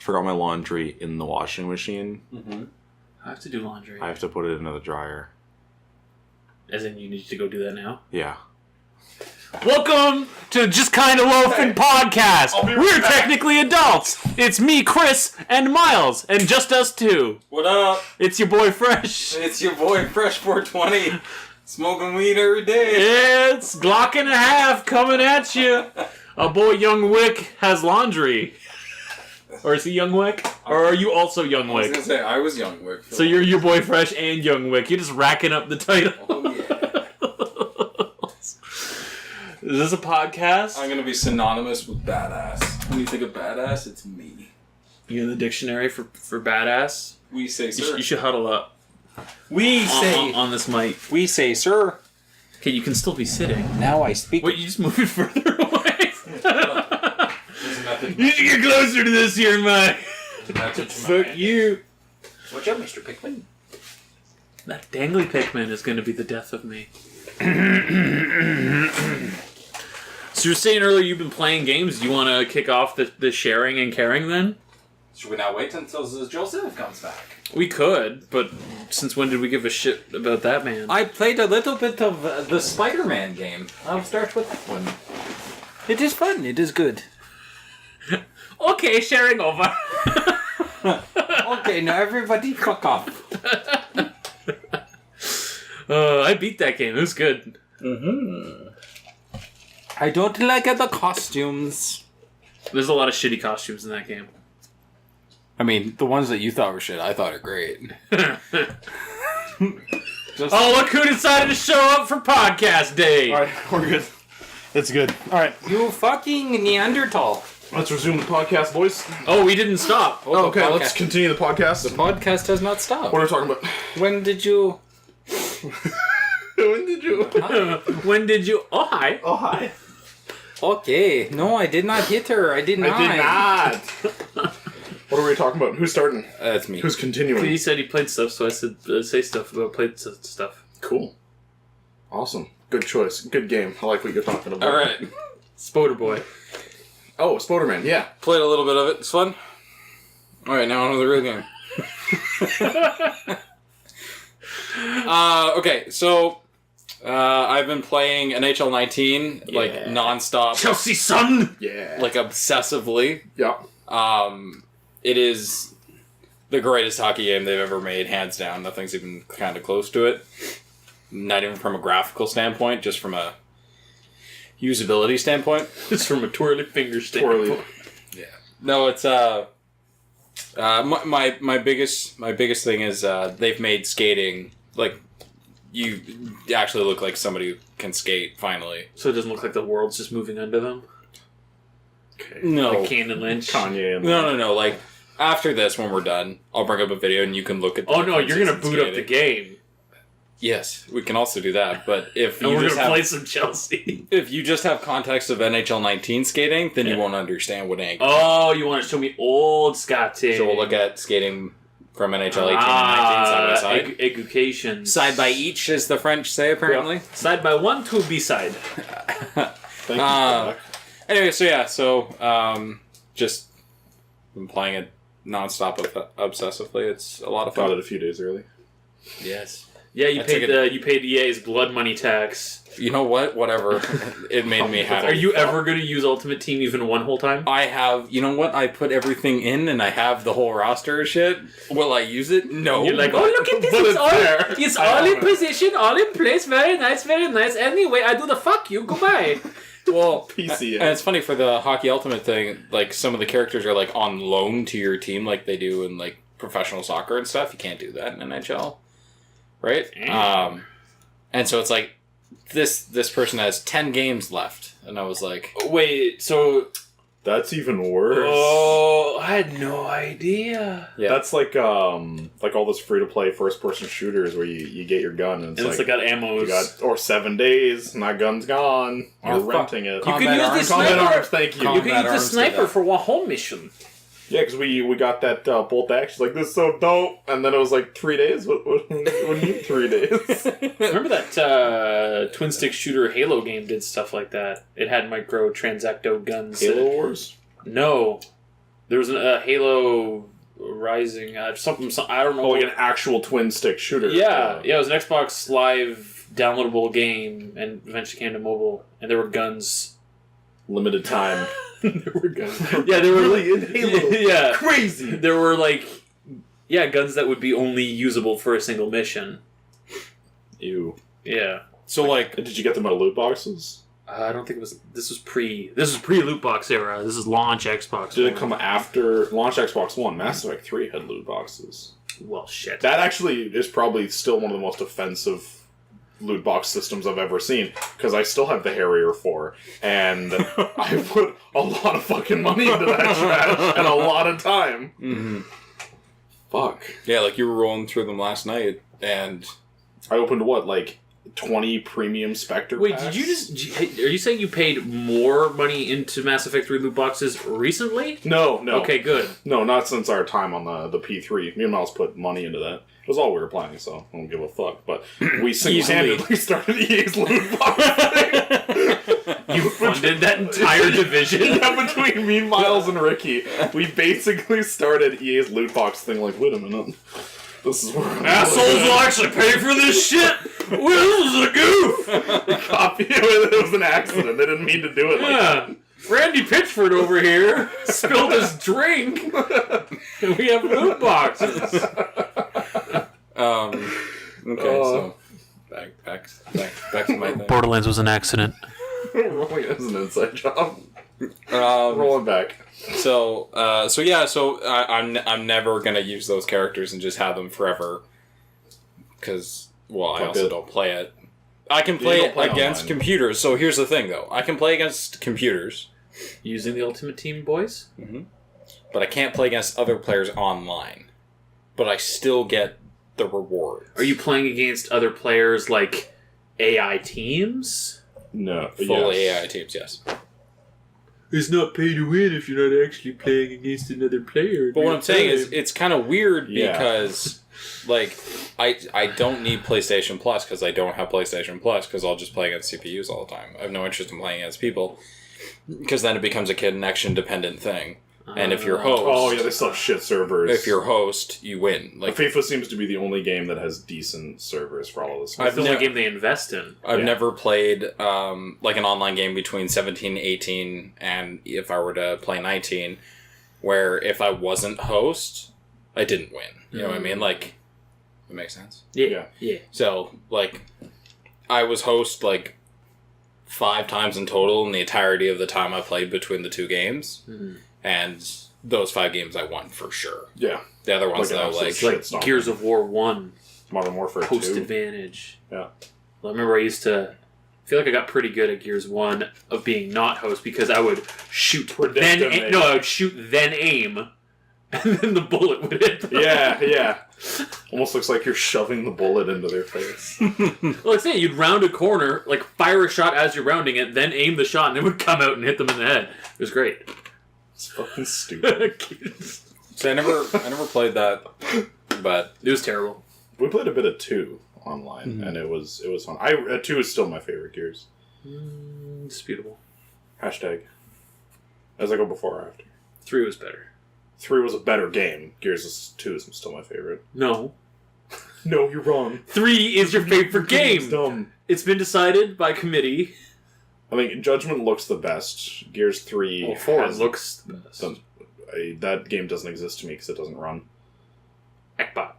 forgot my laundry in the washing machine. Mm-hmm. I have to do laundry. I have to put it into the dryer. As in, you need to go do that now? Yeah. Welcome to Just Kinda Loafin Podcast. We're technically adults. It's me, Chris, and Miles, and just us two. What up? It's your boy Fresh. It's your boy Fresh 420. Smoking weed every day. It's Glock and a half coming at you. Our boy Young Wick has laundry. Or is he Young Wick? Or are you also Young I was Wick? gonna say, I was Young Wick. So you're your boy Fresh and Young Wick. You're just racking up the title. Oh, yeah. Is this a podcast? I'm gonna be synonymous with badass. When you think of badass, it's me. You in the dictionary for badass? We say, sir. You should huddle up. We say. On this mic. We say, sir. Okay, you can still be sitting. Now I speak. Wait, you just move it further away? You should get closer to this here, Mike. Fuck you. Watch out, Mr. Pikmin. That dangly Pikmin is going to be the death of me. So you were saying earlier you've been playing games. Do you want to kick off the sharing and caring then? Should we not wait until Joseph comes back? We could, but since when did we give a shit about that man? I played a little bit of the SpiderMan game. I'll start with that one. It is fun. It is good. Okay, sharing over. Okay, now everybody fuck off. I beat that game. It was good. Mm-hmm. I don't like the costumes. There's a lot of shitty costumes in that game. I mean, the ones that you thought were shit, I thought are great. Oh, look who decided to show up for podcast day. Alright, we're good. It's good. Alright. You fucking Neanderthal. Let's resume the podcast, boys. Oh, we didn't stop. Oh, okay, let's continue the podcast. The podcast has not stopped. What are we talking about? When did you... When did you? When did you... Oh, hi. Oh, hi. Okay. No, I did not hit her. I did not. I did not. What are we talking about? Who's starting? That's me. Who's continuing? He said he played stuff, so I said say stuff about played stuff. Cool. Awesome. Good choice. Good game. I like what you're talking about. Alright. Spoder Boy. Oh, SpiderMan, yeah. Played a little bit of it. It's fun. Alright, now on to the real game. Okay, so... I've been playing NHL 19, like, non-stop. Chelsea son! Yeah. Like, obsessively. Yeah. It is the greatest hockey game they've ever made, hands down. Nothing's even kind of close to it. Not even from a graphical standpoint, just from a usability standpoint. It's from a twirly finger standpoint. Yeah. No, it's my biggest thing is they've made skating like you actually look like somebody who can skate finally. So it doesn't look like the world's just moving under them? Okay. No. Like Kane and Lynch? Kanye and No. Like, after this, when we're done, I'll bring up a video and you can look at the Oh no, you're gonna differences in boot up the skating. game. Yes, we can also do that, but if And you we're just gonna have, play some Chelsea. if you just have context of NHL 19 skating, then you won't understand what angle. Oh, you want to show me old Scotty? So we'll look at skating from NHL 18 and 19 side by side. Education. Side by each, as the French say, apparently. Yeah. Side by one to B-side. Thank you, Doc. Anyway, just been playing it nonstop obsessively. It's a lot of Got fun. it a few days early. Yes. Yeah, you paid EA's blood money tax. You know what? Whatever. It made me happy. Are you ever going to use Ultimate Team even one whole time? I have, you know what? I put everything in and I have the whole roster of shit. Will I use it? No. You're like, oh, look at this. It's all in position, all in place. Very nice, very nice. Anyway, I do the fuck you. Goodbye. Well, PC. and it's funny for the Hockey Ultimate thing, like, some of the characters are, like, on loan to your team like they do in, like, professional soccer and stuff. You can't do that in NHL. Right? And so it's like, this person has 10 games left. And I was like... Wait, so... That's even worse. Oh, I had no idea. Yeah. That's like all those free-to-play first-person shooters where you get your gun and it's like got ammo. Or 7 days, my gun's gone. You're renting it. You can use the Combat sniper. arms, thank you. You can use the sniper for one whole mission. Yeah, because we got that bolt action. Like, this is so dope. And then it was like 3 days. What do you mean 3 days? Remember that twin stick shooter Halo game did stuff like that? It had micro transacto guns. Halo Wars? No. There was a Halo Rising, something, I don't know. Oh, like an actual twin stick shooter. Yeah, it was an Xbox Live downloadable game, and eventually came to mobile, and there were guns. Limited time. There were guns. Yeah, they were really in Halo. Yeah, Crazy. there were guns that would be only usable for a single mission. Ew. Yeah. So like, Did you get them out of loot boxes? I don't think it was. This was pre loot box era. This is launch Xbox. Did it come after launch Xbox One? Mass Effect 3 had loot boxes. Well, shit. That actually is probably still one of the most offensive loot box systems I've ever seen, because I still have the Harrier 4, and I put a lot of fucking money into that trash and a lot of time. mm-hmm. Fuck. Yeah, like you were rolling through them last night, and I opened 20 premium Spectre Wait, packs? did you just? Are you saying you paid more money into Mass Effect 3 loot boxes recently? No. Okay, good. No, not since our time on the P3. Me and Miles put money into that. It was all we were playing, so I don't give a fuck. But we single-handedly started EA's loot box thing. You funded that entire division? Yeah, between me, Miles, and Ricky, we basically started EA's loot box thing. Like, wait a minute, this is where Assholes will actually pay for this shit? Well, this is a goof! copy. It was an accident. They didn't mean to do it. Like Yeah. Randy Pitchford over here spilled his drink. And we have loot boxes. Okay, so back to my thing. Borderlands was an accident. Rolling is an inside job. Um, Rolling back. So I'm never gonna use those characters and just have them forever, because I also don't play it. I can play it against computers. So here's the thing, though. I can play against computers Using the Ultimate Team, boys? but I can't play against other players online. But I still get the rewards. Are you playing against other players like AI teams? No. full yes. AI teams? Yes. It's not pay to win if you're not actually playing against another player. But what I'm saying is, it's kind of weird Yeah. because, I don't need PlayStation Plus because I don't have PlayStation Plus because I'll just play against CPUs all the time. I have no interest in playing against people because then it becomes a connection-dependent thing. And if you're host... Oh, yeah, they still have shit servers. If you're host, you win. FIFA seems to be the only game that has decent servers for all of this. It's the only game they invest in. I've never played an online game between 17, 18, and if I were to play 19, where if I wasn't host, I didn't win. You know what I mean? Like, it makes sense. Yeah. So, I was host 5 times in total in the entirety of the time I played between the two games. And those 5 games I won for sure. Yeah. The other ones, though, It's like Gears of War 1. Modern Warfare 2. Post advantage. Yeah. Well, I remember I feel like I got pretty good at Gears 1 of being not host because I would shoot I would shoot then aim, and then the bullet would hit them. Yeah. Almost looks like you're shoving the bullet into their face. Well, like saying, you'd round a corner, fire a shot as you're rounding it, then aim the shot, and it would come out and hit them in the head. It was great. It's fucking stupid. So I never played that, but It was terrible. We played a bit of 2 online, and it was fun. 2 is still my favorite Gears. Disputable. Hashtag. As I go before or after. 3 was better. 3 was a better game. Gears 2 is still my favorite. No. No, you're wrong. 3 is your favorite It's game. dumb. It's been decided by committee. I mean, Judgment looks the best. Gears 3 4 looks the best. That game doesn't exist to me because it doesn't run. Ekbok.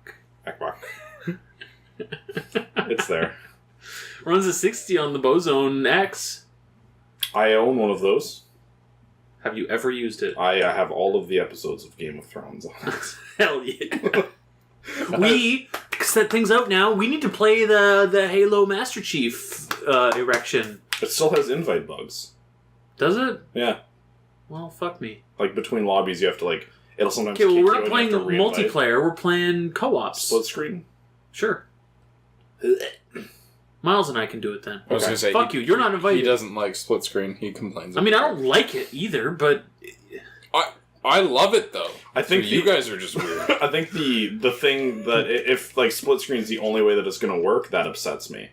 It's there. Runs a 60 on the Bozone X. I own one of those. Have you ever used it? I have all of the episodes of Game of Thrones on it. Hell yeah. We set things out now. We need to play the Halo Master Chief erection. It still has invite bugs. Does it? Yeah. Well, fuck me. Between lobbies, you have to, it'll sometimes Okay, well, kick we're you not and playing you have to re-invite. multiplayer. We're playing co-ops. Split screen? Sure. Miles and I can do it then. I was going to say... Fuck you, you're not invited. He doesn't like split screen. He complains. I mean, I don't like it either, but... I love it, though. I think you guys are just weird. I think the thing that if split screen's the only way that it's going to work, that upsets me.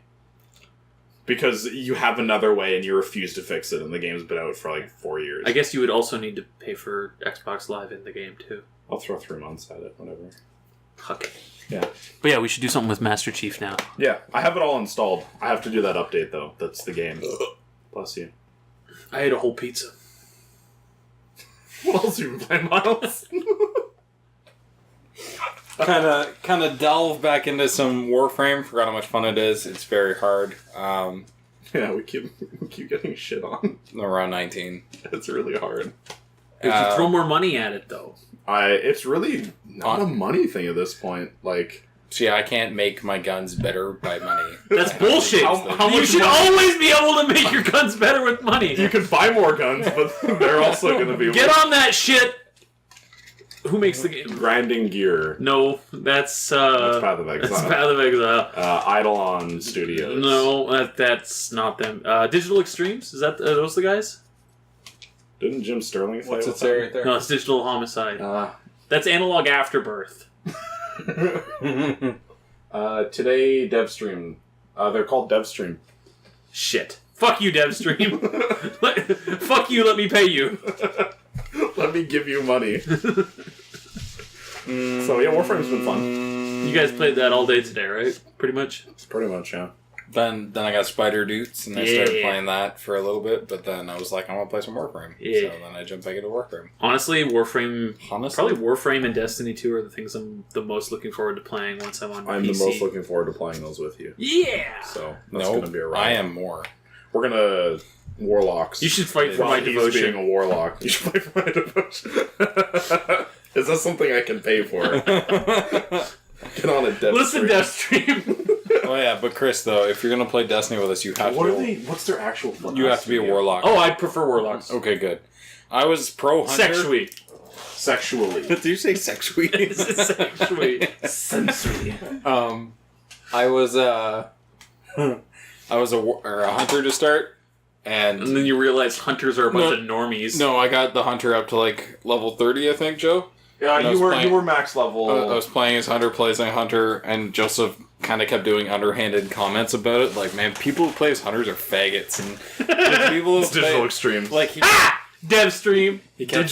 because you have another way and you refuse to fix it, and the game's been out for like 4 years. I guess you would also need to pay for Xbox Live in the game too. I'll throw 3 months at it, whatever. Okay. Yeah. But yeah, we should do something with Master Chief now. Yeah, I have it all installed. I have to do that update, though. That's the game. Bless you. I ate a whole pizza. What else have you been playing, Miles? kind of delve back into some Warframe. Forgot how much fun it is. It's very hard. Yeah, we keep getting shit on. Around 19. It's really hard. You should throw more money at it, though. It's really not a money thing at this point. Like, so yeah, I can't make my guns better by money. That's bullshit. How You much should money? always be able to make your guns better with money. You can buy more guns, but they're also going to be Get on that shit. Who makes the game? grinding gear. No, that's That's Path of Exile. That's Path of Exile. Eidolon Studios. No, that's not them. Digital Extremes? Is that are those the guys? Didn't Jim Sterling play What's with it say right there? No, it's Digital Homicide. That's Analog Afterbirth. Today, DevStream. They're called DevStream. Shit. Fuck you, DevStream. Fuck you, let me pay you. Let me give you money. So yeah, Warframe's been fun. You guys played that all day today, right? Pretty much? Pretty much, yeah. Then I got Spider Dutes, and I Yeah. started playing that for a little bit, but then I was like, I want to play some Warframe. Yeah. So then I jumped back into Warframe. Honestly, Warframe... Honestly? Probably Warframe and Destiny 2 are the things I'm the most looking forward to playing once I'm on I'm PC. the most looking forward to playing those with you. Yeah! So that's No, going to be a ride. I am more. We're gonna warlocks. You should fight for While my he's devotion. being a warlock. You should fight for my devotion. Is that something I can pay for? Get on a Death Listen, Stream. Deathstream. Oh yeah, but Chris, though, if you're gonna play Destiny with us, you have What to. are they? What's their actual? You have to be a warlock. Oh, I prefer Warlocks. Okay, good. I was pro hunter. Sexually. Sexually. Did you say sexually? Sexually. Sensory. I was a hunter to start, And and then you realize hunters are a bunch of normies. no, I got the hunter up to like level 30, I think, Joe. Yeah, And I was playing- you were max level. I was playing as hunter, plays as hunter, and Joseph kind of kept doing underhanded comments about it. Like, man, people who play as hunters are faggots, and people who It's digital play, extremes. like he. Devstream. He kept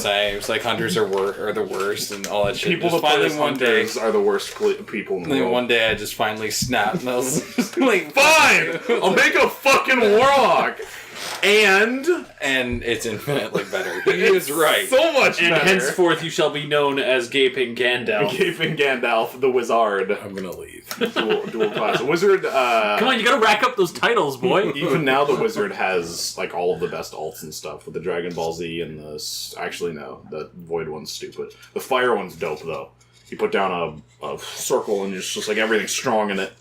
saying it was like hunters are the worst and all that shit. People Just that play finally as one day, hunters are the worst people in the and then world. one day I just finally snapped and I was just like, Fine! I'll make a fucking warlock! And and it's infinitely better. He is right. so much And better. henceforth you shall be known as Gaping Gandalf. Gaping Gandalf, the Wizard. I'm gonna leave. Dual class. Wizard, Come on, you gotta rack up those titles, boy. even now the Wizard has like all of the best alts and stuff with the Dragon Ball Z and the... Actually, no. The Void one's stupid. The Fire one's dope, though. You put down a circle and it's just like everything's strong in it.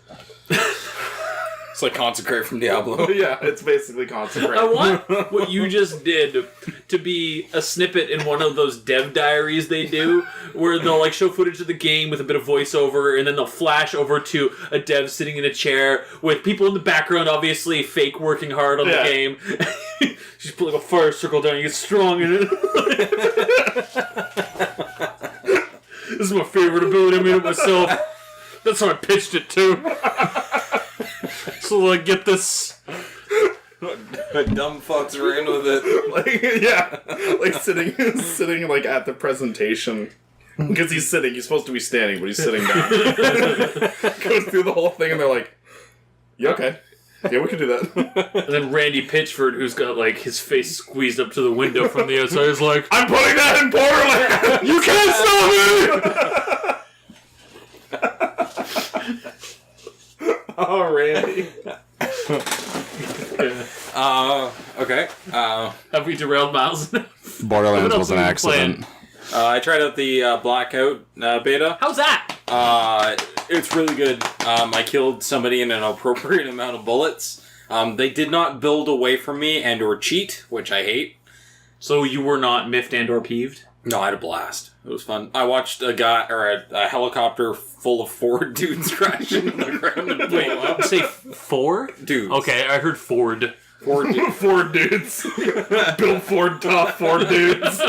It's like Consecrate from Diablo. Yeah, it's basically consecrated. I want what you just did to be a snippet in one of those dev diaries they do, where they'll like show footage of the game with a bit of voiceover, and then they'll flash over to a dev sitting in a chair with people in the background, obviously fake working hard on the game. Just put like a fire circle down, you get strong in it. This is my favorite ability, I made it myself. That's how I pitched it too. So like, get this. Dumb fucks ran with it. Like, yeah, like sitting like at the presentation because he's sitting. He's supposed to be standing, but he's sitting down. Goes through the whole thing, and they're like, "Yeah, okay, yeah, we can do that." And then Randy Pitchford, who's got like his face squeezed up to the window from the outside, is like, I'm putting that in Borderlands. You can't stop me. Oh, Randy. Okay. have we derailed Miles? Borderlands What was else an are you accident. I tried out the Blackout beta. How's that? It's really good. I killed somebody in an appropriate amount of bullets. They did not build away from me and or cheat, which I hate. So you were not miffed and or peeved? No, I had a blast. It was fun. I watched a helicopter full of Ford dudes crash into the ground and blow up. Say Ford? Dudes. Okay, I heard Ford. Ford dudes. Ford dudes. Bill Ford tough Ford dudes.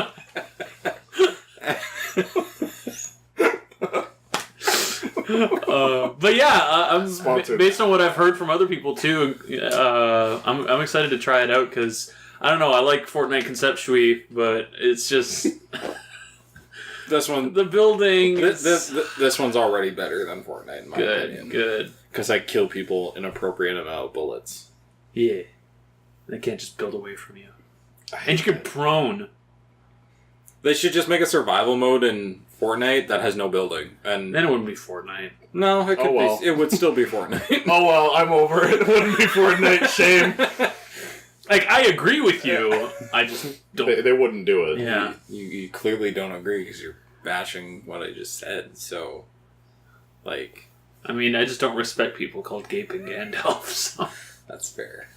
But yeah, I'm Sponsored. based on what I've heard from other people too. I'm excited to try it out because I don't know. I like Fortnite conceptually, but it's just This one, the building. this one's already better than Fortnite in my opinion. Good. Because I kill people inappropriate amount of bullets. Yeah, they can't just build away from you, and you can prone. They should just make a survival mode in Fortnite that has no building, and Then it wouldn't be Fortnite. no, it could Oh, well. be. It would still be Fortnite. Oh well, I'm over it. It wouldn't be Fortnite. Shame. Like I agree with you. I just don't. They wouldn't do it. Yeah. You clearly don't agree because you're bashing what I just said. So, like, I mean, I just don't respect people called Gaping Gandalf. So. that's fair.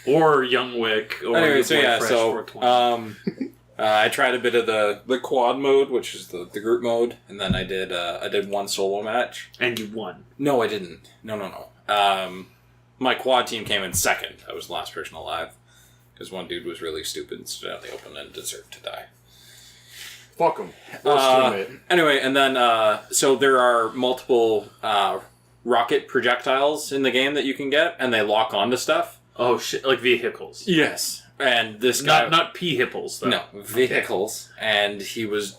Or Young Wick. Or Anyway, your so boy yeah, Fresh so 420. I tried a bit of the quad mode, which is the group mode, and then I did one solo match. And you won. No, I didn't. No. My quad team came in second. I was the last person alive because one dude was really stupid and stood out in the open and deserved to die. Fuck them. Worst teammate. Anyway, and then so there are multiple rocket projectiles in the game that you can get, and they lock onto stuff. Oh shit! Like vehicles. Yes, and this guy Not pea hipples though. no vehicles, and he was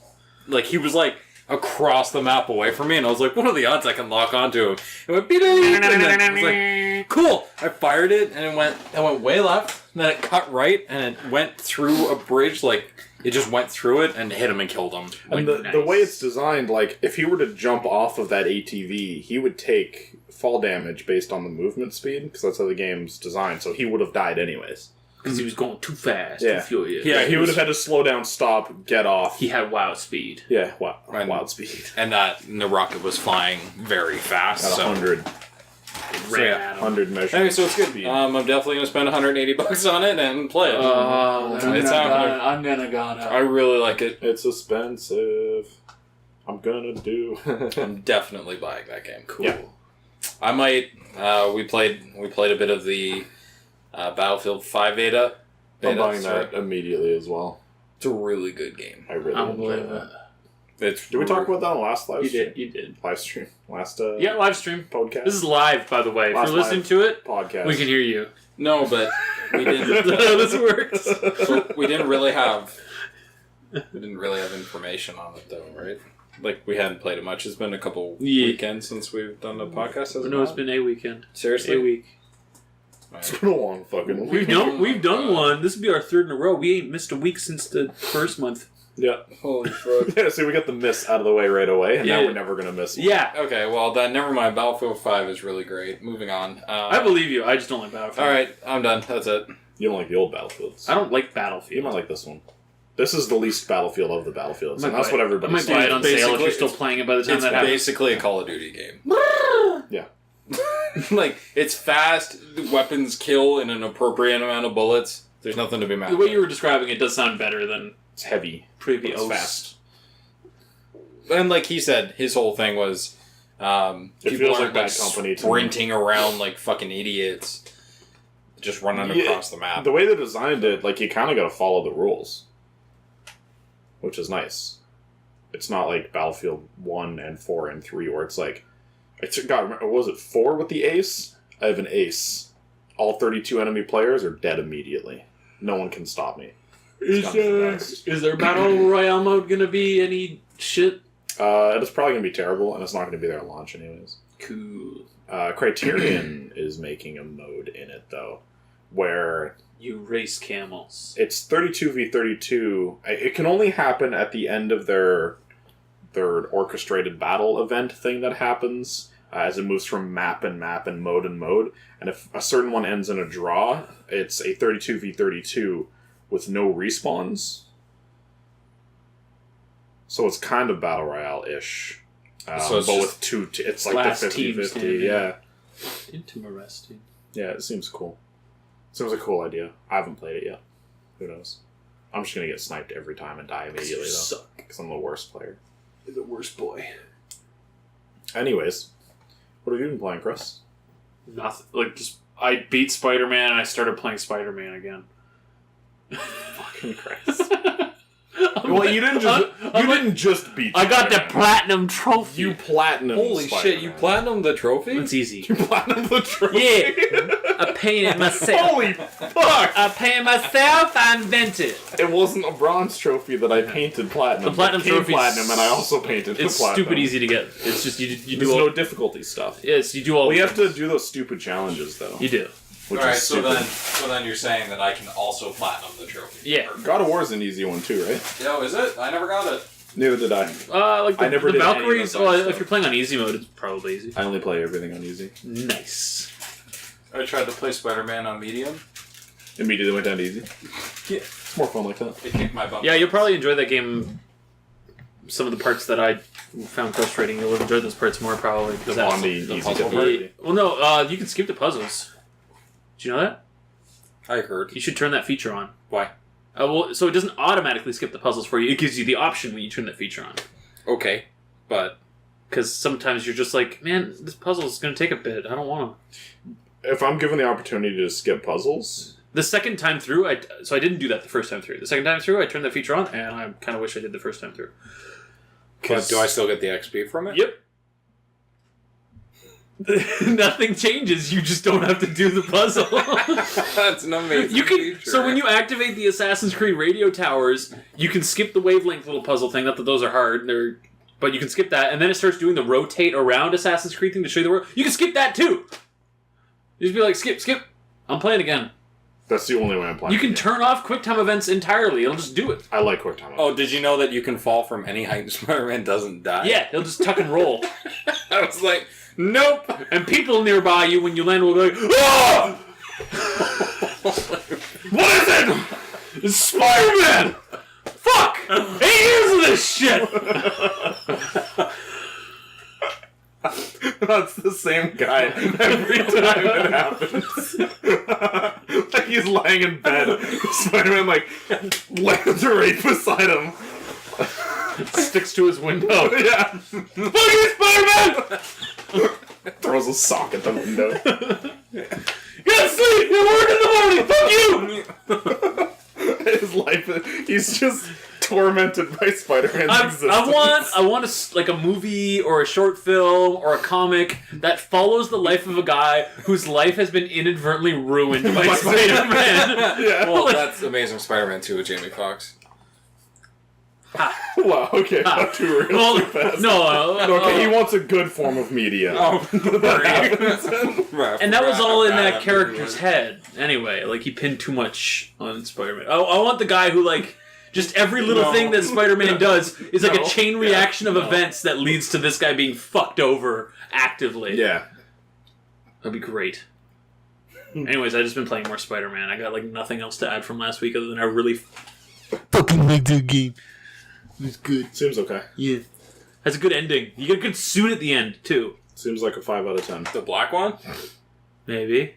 like across the map away from me, and I was like, what are the odds I can lock onto him? It went beep, and then I was like, cool. I fired it, and it went way left, and then it cut right, and it went through a bridge, like it just went through it and hit him and killed him. And the way it's designed, like, if he were to jump off of that ATV, he would take fall damage based on the movement speed, because that's how the game's designed, so he would have died anyways. Because he was going too fast. Yeah. Too furious. Yeah, he would have had to slow down, stop, get off. He had wild speed. Yeah, And- wild speed. And the rocket was flying very fast. At so. 100, Ran yeah, at him. 100 measures. Anyway, so it's good. Speed. I'm definitely going to spend $180 on it and play it. It's happening. I'm gonna go. I really like it. It's expensive. I'm gonna do. I'm definitely buying that game. Cool. Yeah. I might. We played a bit of the Battlefield 5 beta. I'm buying that immediately as well. It's a really good game. I really I enjoy believe that. it. Did we talk about that on the last live stream? You did. Live stream. Last Yeah, live stream. podcast. This is live, by the way. If Last you're listening live to it, podcast. we can hear you. No, but we didn't. This works. But we didn't really have. We didn't really have information on it though, right? Like we hadn't played it much. It's been a couple weekends since we've done the podcast. Has it No, it's not? been a weekend. Seriously. A week. It's been a long fucking week. We've done one. This will be our third in a row. We ain't missed a week since the first month. Yeah. Holy fuck. Yeah, see, we got the miss out of the way right away, and Yeah. now we're never gonna miss one. Yeah, Okay, well then, never mind. Battlefield 5 is really great. Moving on. I believe you. I just don't like Battlefield. All right, I'm done. That's it. You don't like the old Battlefields. I don't like You Battlefield. might like this one. This is the least Battlefield of the Battlefields, I and might that's buy what it. I everybody's might buy it saying. on sale if Basically, you're still playing it by the time It's that happens. basically a Call of Duty game. Yeah. Like, it's fast, the weapons kill in an appropriate amount of bullets. There's nothing to be mad The way about. you were describing it does sound better than It's heavy. previous. It's fast. And like he said, his whole thing was It people feels aren't like Bad Company to me. sprinting around like fucking idiots, just running Yeah, across the map. The way they designed it, like, you kind of got to follow the rules, which is nice. It's not like Battlefield 1 and 4 and 3, where it's like, God, what was it 4 with the ace? I have an ace. All 32 enemy players are dead immediately. No one can stop me. Is there Battle Royale mode gonna be any shit? It's probably going to be terrible, and it's not going to be there at launch anyways. Cool. Criterion is making a mode in it, though, where You race camels. it's 32v32. It can only happen at the end of their orchestrated battle event thing that happens as it moves from map and mode and mode. And if a certain one ends in a draw, it's a 32v32 with no respawns. So it's kind of Battle Royale-ish. So it's but just with two... it's like last the team 50-50. standing. Yeah. Interesting. Yeah, it seems cool. Seems a cool idea. I haven't played it yet. Who knows? I'm just gonna get sniped every time and die immediately, though. Suck. Because I'm the worst player. You're the worst boy. Anyways, what have you been playing, Chris? Nothing. Like, just I beat Spider-Man and I started playing Spider-Man again. Fucking Chris. Well, you didn't just beat. I got the platinum trophy. You platinum. Holy shit! You platinum the trophy? It's easy. You platinum the trophy. Yeah, I painted myself. Holy fuck! I painted myself. I invented. It wasn't a bronze trophy that I painted platinum. The platinum it became trophy's- platinum, and I also painted It's the platinum. stupid easy to get. It's just you There's do all. no difficulty stuff. Yes, you do all. We have to do those stupid challenges though. You do. Which Alright, is so stupid. then you're saying that I can also platinum the trophy. Yeah. God of War is an easy one too, right? Yo, is it? I never got it. Neither did I. Like the, I never the did any of Valkyries. those Well, stuff. if you're playing on easy mode, it's probably easy. I only play everything on easy. Nice. I tried to play Spider-Man on medium. Immediately went down to easy. Yeah. It's more fun like that. It kicked my bum. Yeah, you'll probably enjoy that game. Some of the parts that I found frustrating, you'll enjoy those parts more probably. The on the easy puzzle difficulty. Well, no, you can skip the puzzles. Did you know that? I heard. You should turn that feature on. Why? Well, so it doesn't automatically skip the puzzles for you. It gives you the option when you turn that feature on. Okay, but Because sometimes you're just like, man, this puzzle is going to take a bit. I don't want to. If I'm given the opportunity to skip puzzles, The second time through, so I didn't do that the first time through. The second time through, I turned that feature on, and I kind of wish I did the first time through. but do I still get the XP from it? Yep. Nothing changes. You just don't have to do the puzzle. That's an amazing You can. feature. So when you activate the Assassin's Creed radio towers, you can skip the wavelength little puzzle thing. Not that those are hard. But you can skip that, and then it starts doing the rotate around Assassin's Creed thing to show you the world. You can skip that too. You just be like, skip. I'm playing again. that's the only way I'm playing. You can turn off QuickTime events entirely. It'll just do it. I like QuickTime. Oh, did you know that you can fall from any height and Spider-Man doesn't die? Yeah, it'll just tuck and roll. I was like, nope. And people nearby you, when you land, will be like, "Oh! What is it? It's Spider-Man! Fuck! 8 years of this shit!" That's the same guy every time it happens. Like he's lying in bed, Spider-Man like lands right beside him. Sticks to his window. Yeah, Fuck you, Spider-Man! throws a sock at the window. Get sleep! You work in the morning! Fuck you! His life, he's just tormented by Spider-Man's existence. I want a movie or a short film or a comic that follows the life of a guy whose life has been inadvertently ruined by Spider-Man. Yeah. Well, that's Amazing Spider-Man 2 with Jamie Foxx. Wow. Okay. Not too real. Well, Too fast. no, Okay, he wants a good form of media. and that was all in that character's head. Anyway, like he pinned too much on Spider-Man. I want the guy who like just every little thing that Spider-Man does is like a chain reaction of events that leads to this guy being fucked over actively. Yeah. That'd be great. Anyways, I've just been playing more Spider-Man. I got like nothing else to add from last week other than I really fucking like the game. It's good. Seems okay. Yeah. Has a good ending. You get a good suit at the end, too. Seems like a 5 out of 10. The black one? Maybe.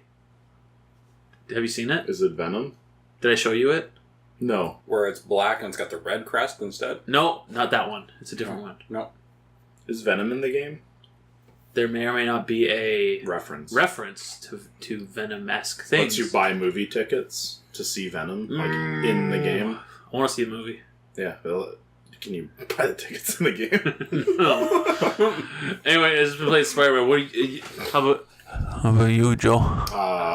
Have you seen it? Is it Venom? Did I show you it? No. Where it's black and it's got the red crest instead? No, not that one. It's a different one. No. Is Venom in the game? There may or may not be a Reference. to Venom-esque things. Lets you buy movie tickets to see Venom, like, in the game. I want to see a movie. Yeah, well, can you buy the tickets in the game? No. Anyway, as we play Spider-Man, how about you, Joe?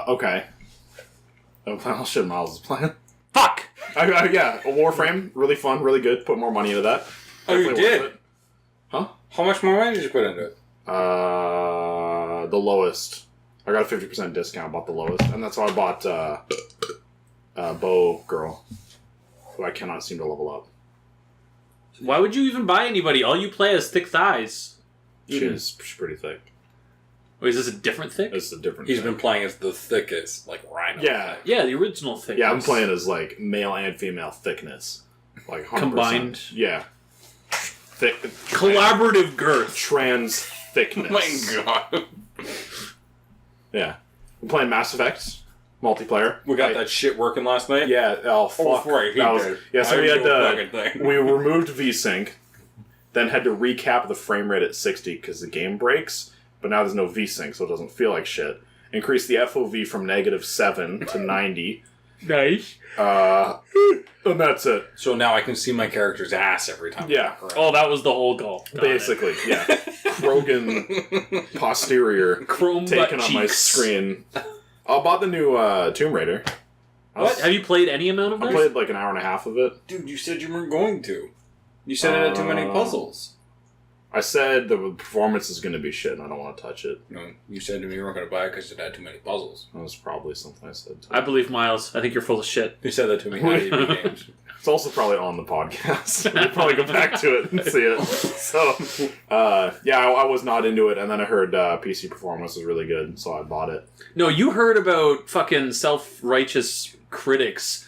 Okay. Oh, well, shit, Miles is playing. Fuck! Yeah, a Warframe, really fun, really good. Put more money into that. Oh, you Definitely did? worth it. Huh? How much more money did you put into it? The lowest. I got a 50% discount, bought the lowest, and that's how I bought Bow Girl, who I cannot seem to level up. Why would you even buy anybody? All you play is thick thighs. She's pretty thick. Wait, is this a different thick? It's a different He's thing. been playing as the thickest, like, rhino. Yeah. Yeah, the original thick. Yeah, I'm playing as, like, male and female thickness. Like, 100%. Combined? Yeah. Thick. Collaborative girth. Trans thickness. Oh my god. Yeah. I'm playing Mass Effect multiplayer. We got that shit working last night? Yeah, oh fuck. right, he That was- did. Yeah, so I we had do a fucking thing. we removed VSync, then had to recap the frame rate at 60 because the game breaks, but now there's no VSync, so it doesn't feel like shit. Increase the FOV from -7 to 90, Nice. And that's it. So now I can see my character's ass every time. Yeah. Oh, that was the whole goal. Got Basically, yeah. Krogan posterior Chrome taking butt on my cheeks. screen. I bought the new Tomb Raider. What? Have you played any amount of I this? played like an hour and a half of it. Dude, you said you weren't going to. You said it had too many puzzles. I said the performance is going to be shit and I don't want to touch it. No, you said to me you weren't going to buy it because it had too many puzzles. That was probably something I said. I believe Miles. I think you're full of shit. You said that to me. How do you beat games? It's also probably on the podcast. We'll probably go back to it and see it. So, yeah, I was not into it, and then I heard PC performance was really good, so I bought it. No, you heard about fucking self-righteous critics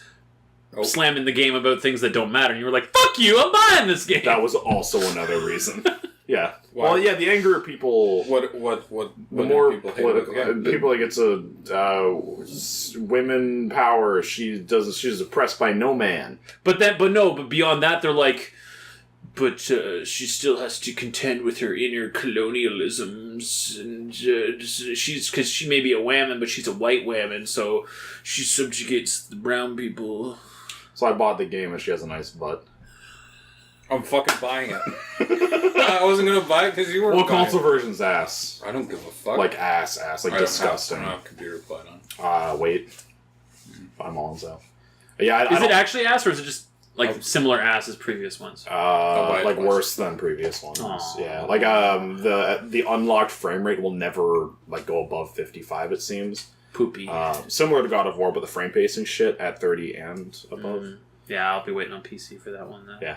slamming the game about things that don't matter, and you were like, fuck you, I'm buying this game! That was also another reason. Yeah. Why? Well, yeah, the angrier people... What the do more people hate about the game? people like it's a women power. She's oppressed by no man. But beyond that, they're like, but she still has to contend with her inner colonialisms, and because she may be a woman, but she's a white woman, so she subjugates the brown people. So I bought the game, and she has a nice butt. I'm fucking buying it. I wasn't going to buy it because you were Well, buying console version's ass. I don't give a fuck. Like ass, like disgusting. I don't have computer plugged on. Wait. I'm on so. Yeah, Is it actually ass, or is it just like similar ass as previous ones? like worse than previous ones. Aww. Yeah, like the unlocked frame rate will never like go above 55. It seems Poopy. similar to God of War, but the frame pacing shit at 30 and above. Yeah, I'll be waiting on PC for that one then. Yeah.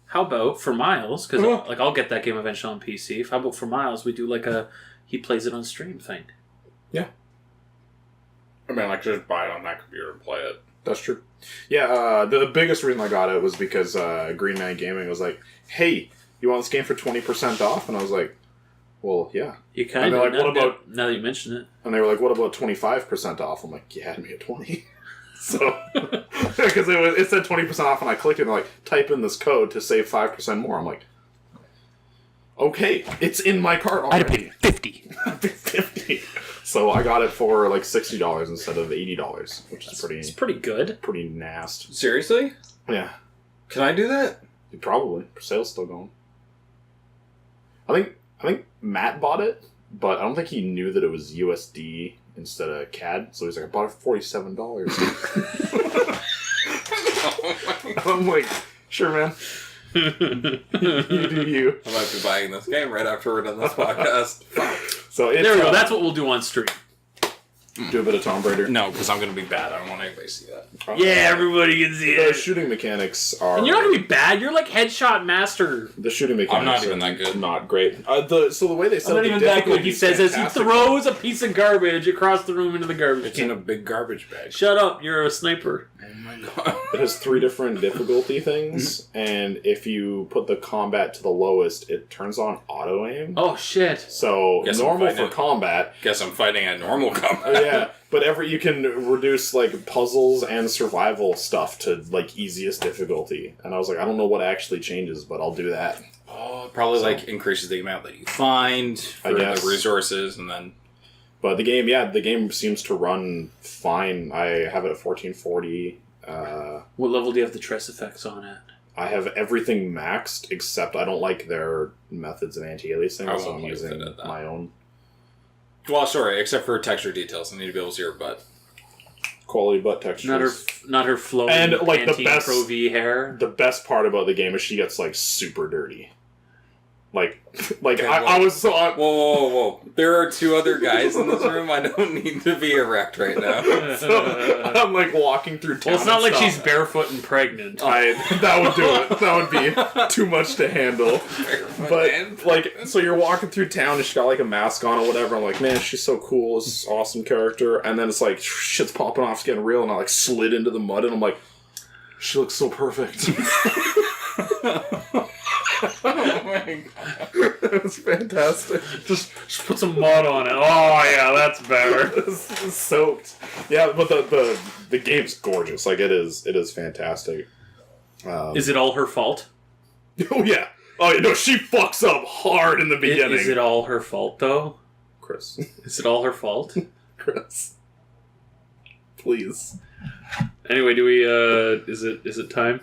How about for Miles? Because like I'll get that game eventually on PC. How about for Miles? We do like a he plays it on stream thing. Yeah. I mean, like, just buy it on that computer and play it. That's true. Yeah, the biggest reason I got it was because Green Man Gaming was like, "Hey, you want this game for 20% off?" And I was like, "Well, yeah." You kind And of they're like, "What about?" now that you mention it. And they were like, "What about 25% off?" I'm like, "Yeah, add me a 20." So, because it said 20% off, and I clicked it, and like, type in this code to save 5% more. I'm like, okay, it's in my cart already. I'd pay 50. 50. So I got it for like $60 instead of $80, which is It's pretty good. pretty nasty. Seriously? Yeah, Can I do that? probably. Sale's still going. I think Matt bought it, but I don't think he knew that it was USD instead of CAD. So he's like, I bought it for $47. I'm like, sure, man. You do you. I might be buying this game right after we're done this podcast. So it's, There we go. That's what we'll do on stream. do a bit of Tomb Raider. No, because I'm going to be bad. I don't want anybody to see that. Yeah, everybody can see The it. shooting mechanics are. And you're not gonna be bad. You're like headshot master. The shooting mechanics. I'm not even are that good. Not great. So the way they I'm said not the even that good. difficulty He is says as he fantastic. throws a piece of garbage across the room into the garbage It's in can. a big garbage bag. Shut up! You're a sniper. Oh my god. It has 3 different difficulty things, and if you put the combat to the lowest, it turns on auto aim. Oh shit! So Guess I'm normal fighting for it. combat. Guess I'm fighting at normal combat. Yeah, but you can reduce like puzzles and survival stuff to like easiest difficulty. And I was like, I don't know what actually changes, but I'll do that. Oh, probably like increases the amount that you find for the guess. resources, and then But the game seems to run fine. I have it at 1440. What level do you have the Tress effects on at? I have everything maxed except I don't like their methods of anti-aliasing, I so won't I'm leave using it at that. my own. well, sorry, except for texture details. I need to be able to see your butt. Quality butt textures. Not her flowing And, like, the Pantene best- Pro V hair. The best part about the game is she gets like super dirty. Like Okay, I was so Whoa, whoa, whoa! There are 2 other guys in this room. I don't need to be erect right now. so I'm like walking through town. Well, it's not and like stuff. she's barefoot and pregnant. That would do it. That would be too much to handle. But like, so you're walking through town and she's got like a mask on or whatever. I'm like, man, she's so cool. This is awesome character. And then it's like shit's popping off, it's getting real, and I like slid into the mud, and I'm like, she looks so perfect. Oh my god! It's fantastic. Just put some mud on it. Oh yeah, that's better. It's soaked. Yeah, but the game's gorgeous. Like it is fantastic. Is it all her fault? Oh yeah. Oh no, she fucks up hard in the beginning. Is it all her fault though? Chris? Is it all her fault? Chris? Please. Anyway, do we? Is it time?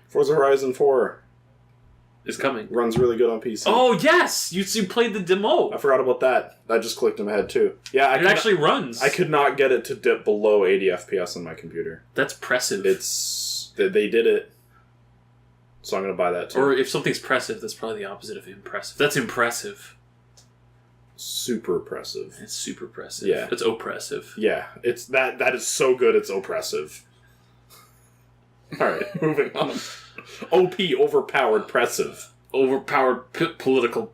Forza Horizon 4 It's coming. runs really good on PC. Oh yes, you played the demo. I forgot about that. That just clicked in my head too. Yeah, It actually runs. I could not get it to dip below 80 FPS on my computer. That's impressive. They did it. So I'm going to buy that too. Or if something's impressive, that's probably the opposite of impressive. That's impressive. Super impressive. It's super impressive. Yeah. It's oppressive. Yeah, it's that is so good it's oppressive. Alright, moving on. OP, overpowered, pressive. Overpowered political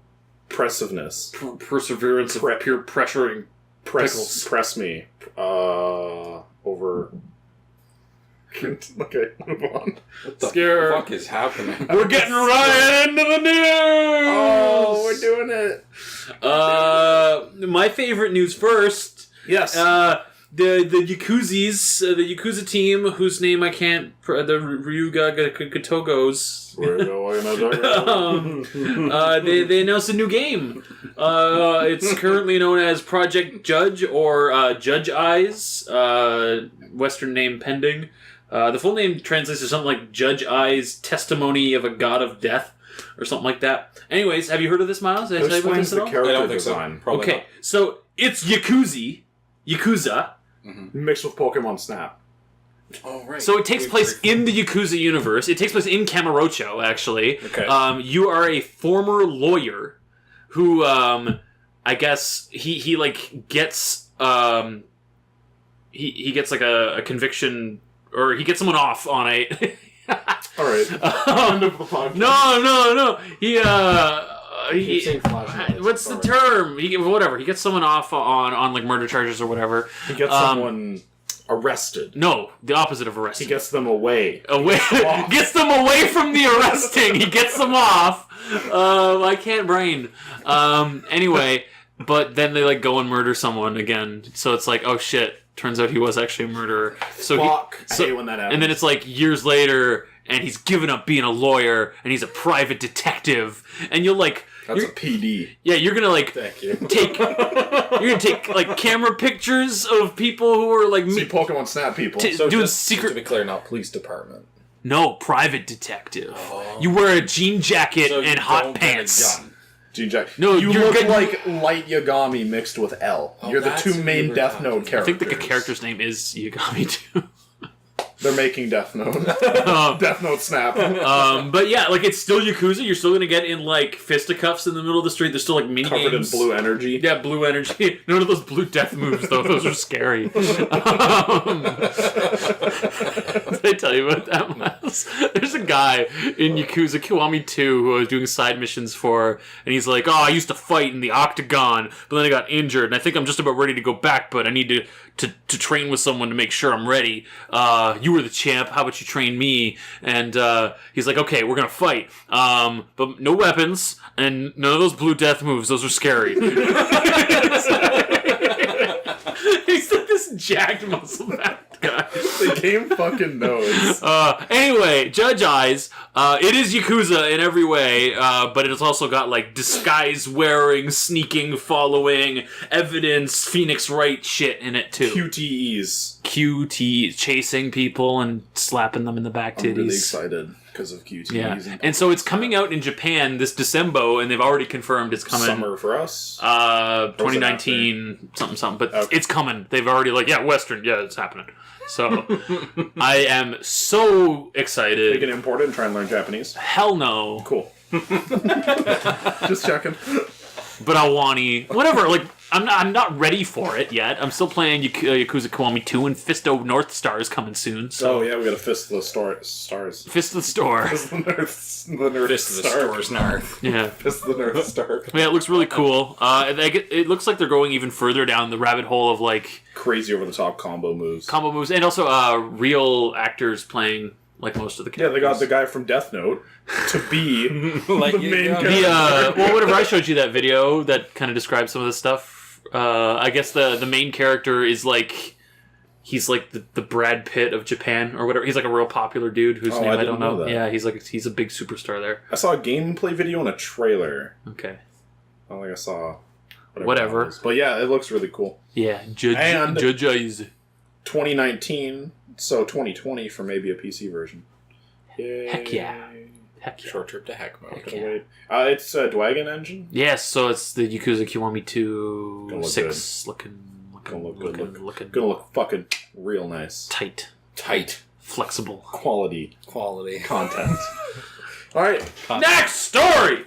Pressiveness. perseverance of pure pressuring. Pickles. Press me. Over... Okay, move on. What the Scare. fuck is happening? We're getting right into the news! Oh, we're doing it. My favorite news first. Yes. The Yakuzis, the Yakuza team, whose name I can't... The Ryuga Gatogos. We're going They announced a new game. It's currently known as Project Judge or Judge Eyes. Western name pending. The full name translates to something like Judge Eyes Testimony of a God of Death or something like that. Anyways, have you heard of this, Miles? Did I tell you about this at all? I don't think so. design. Probably Okay, so it's Yakuza. Mixed with Pokemon Snap. Oh, right. So it takes place in the Yakuza universe. It takes place in Kamurocho, actually. Okay. You are a former lawyer who, I guess he like gets he gets like a conviction, or he gets someone off on a. All right. End of the podcast. No. Keep saying flashlights. What's the term? Whatever. He gets someone off on like murder charges or whatever. He gets someone arrested. No, the opposite of arrested. He gets them away. Gets them away from the arresting. He gets them off. I can't brain. Anyway, but then they like go and murder someone again. So it's like, oh shit. Turns out he was actually a murderer. So Fuck. I hate when that happens. And then it's like years lawer, and he's given up being a lawyer, and he's a private detective, and you'll like. That's a PD. Yeah, you're gonna like Thank you. you're gonna take like camera pictures of people who are like See Pokemon Snap people. So doing just to be clear, not police department. No, private detective. You wear a jean jacket So you and hot don't get a pants. gun. G-Jack. No, you you're look good- like Light Yagami mixed with L. Oh, You're the that's two who main you were Death talking Note about. I characters. think the character's name is Yagami too. They're making Death Note. Death Note Snap. But yeah, like it's still Yakuza. You're still gonna get in like fisticuffs in the middle of the street. There's still like mini Covered in games. blue energy. Yeah, blue energy. None of those blue death moves though. Those are scary. Did I tell you about that, Miles? There's a guy in Yakuza Kiwami 2 who I was doing side missions for, and he's like, "Oh, I used to fight in the octagon, but then I got injured, and I think I'm just about ready to go back, but I need to train with someone to make sure I'm ready. You were the champ. How about you train me?" And he's like, "Okay, we're gonna fight, but no weapons and none of those blue death moves. Those are scary." He's like this jacked muscle-backed guy. The game fucking knows. Anyway, Judge Eyes. It is Yakuza in every way, but it has also got like disguise-wearing, sneaking, following, evidence, Phoenix Wright shit in it too. QTEs. QT, chasing people and slapping them in the back titties. I'm really excited because of QTEs. Yeah, and so it's coming out in Japan this December, and they've already confirmed it's coming. Summer for us. 2019, something. But Okay. it's coming. They've already like, yeah, Western, yeah, it's happening. So I am so They excited. can import it and try and learn Japanese. Hell no. Cool. Just checking. But Awani, whatever. Like I'm not ready for it yet. I'm still playing Yakuza Kiwami 2, and Fisto North Star is coming soon. So Oh yeah, we got to fist the stars. Fist of the Store. Fist the North Fist of the Star. store's narth. Yeah. Fist the North Star. Yeah, it looks really cool. It looks like they're going even further down the rabbit hole of like Crazy over the top combo moves. combo moves, and also real actors playing like most of the Yeah, characters. they got the guy from Death Note to be Like the main Yagami. character. well, whenever I showed you that video that kind of describes some of this stuff, I guess the main character is like he's like the Brad Pitt of Japan or whatever. He's like a real popular dude whose Oh, name I I didn't don't know. know that. Yeah, he's a big superstar there. I saw a gameplay video and a trailer. Okay. I don't think I saw Whatever. it was. But yeah, it looks really cool. Yeah, And- Judge Eyes. 2019, so 2020 for maybe a PC version. Yay. Heck yeah. Heck yeah. Short trip to heck mode. Heck Gotta yeah. wait. It's a Dwagon engine. Yes, so it's the Yakuza Kiwami 2 Gonna look 6 looking Gonna look fucking real nice. tight, Tight. flexible. Quality Quality. content. Alright. Next story!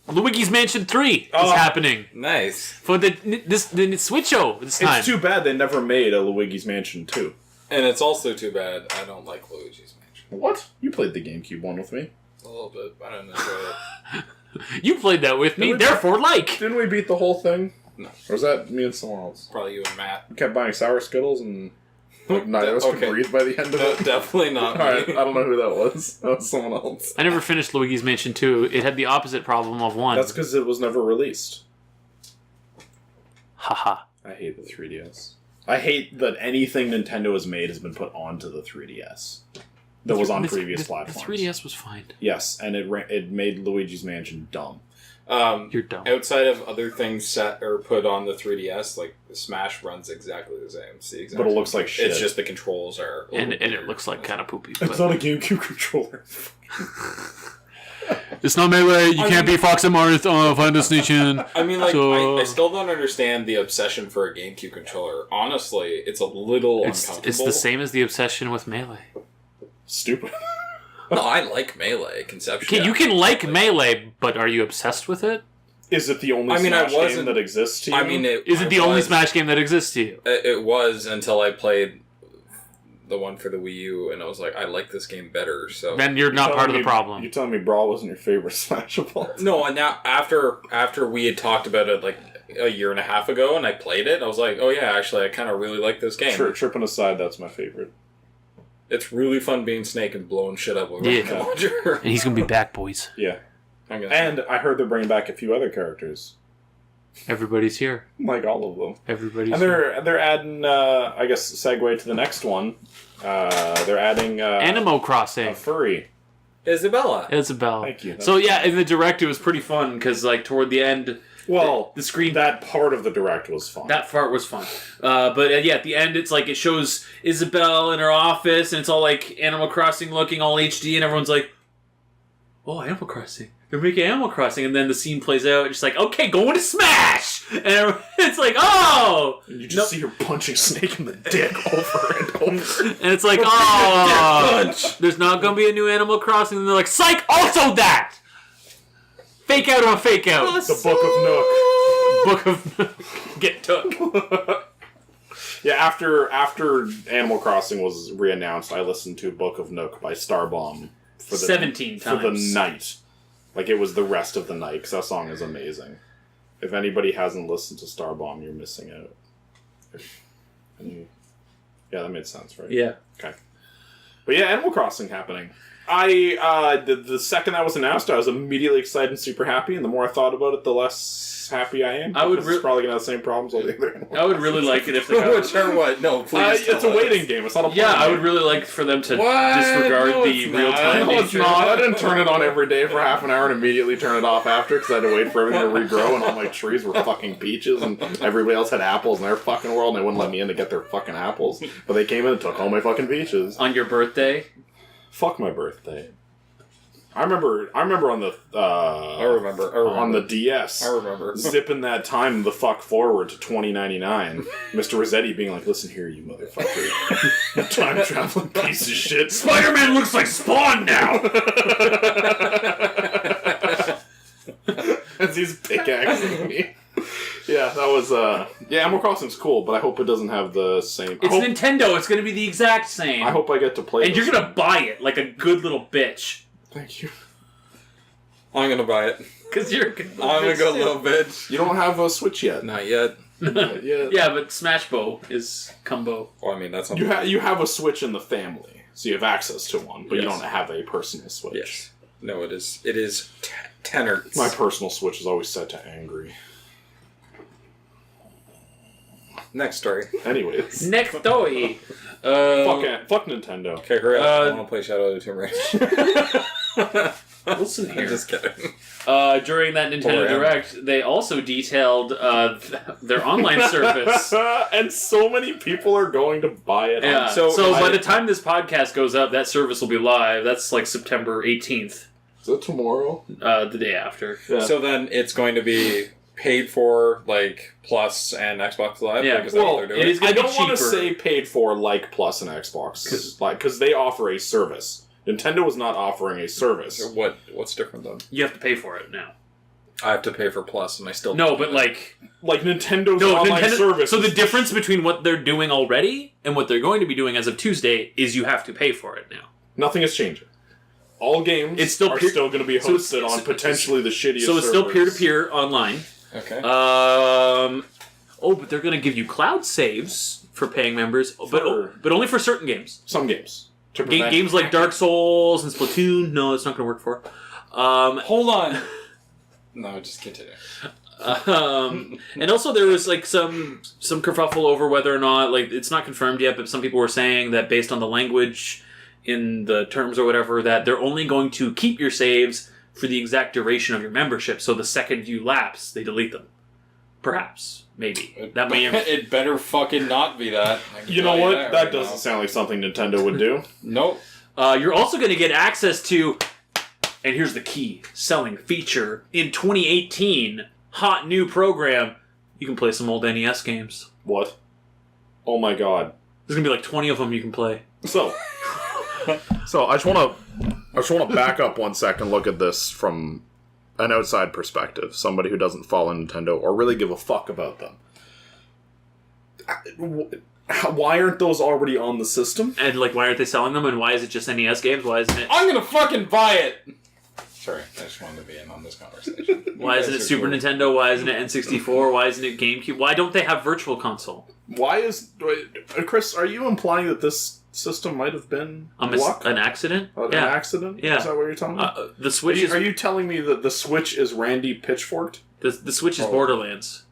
Luigis Mansion 3 is happening Nice. for the Switcho this time. It's too bad they never made a Luigi's Mansion 2. And it's also too bad I don't like Luigi's Mansion. What? You played the GameCube one with me. A little bit. I don't enjoy it. You played that with me, we- therefore like. Didn't we beat the whole thing? No. Or was that me and someone else? Probably you and Matt. We kept buying Sour Skittles and neither of us could Okay. breathe by the end of it. Definitely not me. Alright, I don't know who that was. That was someone else. I never finished Luigi's Mansion 2. It had the opposite problem of 1. That's because it was never released. Haha. I hate the 3DS. I hate that anything Nintendo has made has been put onto the 3DS. That was on previous platforms. The 3DS was fine. Yes, and it made Luigi's Mansion dumb. You're dumb. Outside of other things set or put on the 3DS, like Smash runs exactly the same. It's the exact But it same. looks like shit. It's just the controls are. And it looks like kind of poopy. It's But not a GameCube controller. it's not Melee. You can't be Fox and Marth on Final Destination. I mean, like, So- I still don't understand the obsession for a GameCube controller. Honestly, it's a little uncomfortable. It's the same as the obsession with Melee. Stupid. No, I like Melee conceptually. Okay, you can like Melee, but are you obsessed with it? Is it the only I mean, I Smash game wasn't- that exists to you? I mean, Is it the only Smash game that exists to you? It was until I played the one for the Wii U, and I was like, I like this game better. So Then you're not part of the problem. You telling me Brawl wasn't your favorite Smash of all time? no, and now after we had talked about it like a year and a half ago, and I played it, I was like, oh yeah, actually, I kind of really like this game. Tripping aside, that's my favorite. It's really fun being Snake and blowing shit up with Yeah. a rocket launcher. And he's gonna be back, boys. Yeah. I'm gonna- And I heard they're bringing back a few other characters. Everybody's here. Like all of them. Everybody's And here. they're adding, I guess, segue to the next one. They're adding Animal a Crossing. furry. Isabella. Isabel. Thank you. So yeah, in the direct it was pretty fun because like toward the end, Well, the screen that part of the direct was fun. that part was fun. But yeah, at the end it's like it shows Isabel in her office and it's all like Animal Crossing looking, all HD, and everyone's like, "Oh, Animal Crossing! They're making Animal Crossing!" And then the scene plays out, and it's like, "Okay, going to Smash!" And it's like, "Oh!" And you just see her punching Snake in the dick over and over. And it's like, "Oh, there's not gonna be a new Animal Crossing." And they're like, "Psych! Also that." Fake out on fake out. The Book of Nook. Book of Get Took. Yeah, after Animal Crossing was re-announced, I listened to Book of Nook by Starbomb for 17 for the times. night. Like, it was the rest of the night, because that song is amazing. If anybody hasn't listened to Starbomb, you're missing out. Yeah, that made sense, right? Yeah. Okay. But yeah, Animal Crossing happening. The second that was announced, I was immediately excited and super happy, and the more I thought about it, the less happy I am. I would because it's probably going to have the same problems all the other Animal I would really like it if they got... Which are what? No, please. it's a waiting game. It's not a Yeah, playing I game. would really like for them to What? disregard No, the it's real-time not. No, it's nature. not. I didn't turn it on every day for half an hour and immediately turn it off after because I had to wait for everything to regrow, and all my trees were fucking peaches, and everybody else had apples in their fucking world, and they wouldn't let me in to get their fucking apples. But they came in and took all my fucking peaches. On your birthday? Fuck my birthday. I remember on the I remember. on the DS. I remember. Zipping that time the fuck forward to 2099. Mr. Rossetti being like, "Listen here, you motherfucker. You time traveling piece of shit. Spider-Man looks like Spawn now! As he's pickaxing me. Yeah, that was, yeah, Animal Crossing's cool, but I hope it doesn't have the same... It's Nintendo, it's gonna be the exact same. I hope I get to play And this you're gonna buy it like a good little bitch. Thank you. I'm gonna buy it. Because you're a good little I'm a bitch, good too. little bitch. You don't have a Switch yet. Not yet. Yeah. Yeah, but Smash Bow is combo. Well, I mean, that's not. You have a Switch in the family, so you have access to one, but you Yes. don't have a personal Switch. Yes. No, it is. It is tenors. My personal Switch is always set to angry. Next story. Anyways. Next toy. Fuck Nintendo. Okay, hurry up. I Uh, want to play Shadow of the Tomb Raider. Listen here. I'm just kidding. During that Nintendo Direct, they also detailed their online service. And so many people are going to buy it. Yeah. So by the time this podcast goes up, that service will be live. That's like September 18th. Is it tomorrow? The day after. Yeah. So then it's going to be paid for, like, Plus and Xbox Live? Yeah. Like, is that what they're doing? It is I gonna be don't want to cheaper. say paid for like Plus and Xbox, because they offer a service. Nintendo is not offering a service. What's different then? You have to pay for it now. I have to pay for Plus, and I still No, but like Nintendo's online service. So the difference between what they're doing already and what they're going to be doing as of Tuesday is you have to pay for it now. Nothing is changing. All games It's still are still going to be hosted on potentially the shittiest. So it's still servers. peer-to-peer online. Okay. But they're going to give you cloud saves for paying members, but only for certain games. Some games. To prevent Games like Dark Souls and Splatoon, no, it's not going to work for. Hold on. No, just continue. And also there was like some kerfuffle over whether or not, like, it's not confirmed yet, but some people were saying that based on the language in the terms or whatever, that they're only going to keep your saves for the exact duration of your membership. So the second you lapse, they delete them. Perhaps. Maybe. That may It better fucking not be that. You know what? That doesn't sound like something Nintendo would do. Nope. You're also going to get access to, and here's the key selling feature, in 2018, hot new program, you can play some old NES games. What? Oh my god. There's going to be like 20 of them you can play. So I just want to back up 1 second and look at this from an outside perspective, somebody who doesn't follow Nintendo or really give a fuck about them. Why aren't those already on the system? And like, why aren't they selling them? And why is it just NES games? Why isn't it? I'm gonna fucking buy it! Sorry, I just wanted to be in on this conversation. Why isn't it Super Nintendo? Why isn't it N64? Why isn't it GameCube? Why don't they have Virtual Console? Why is... Chris, are you implying that this system might have been luck? An accident? An accident? Yeah. Is that what you're telling me? The Switch Are you telling me that the Switch is Randy Pitchforked? The Switch is Borderlands.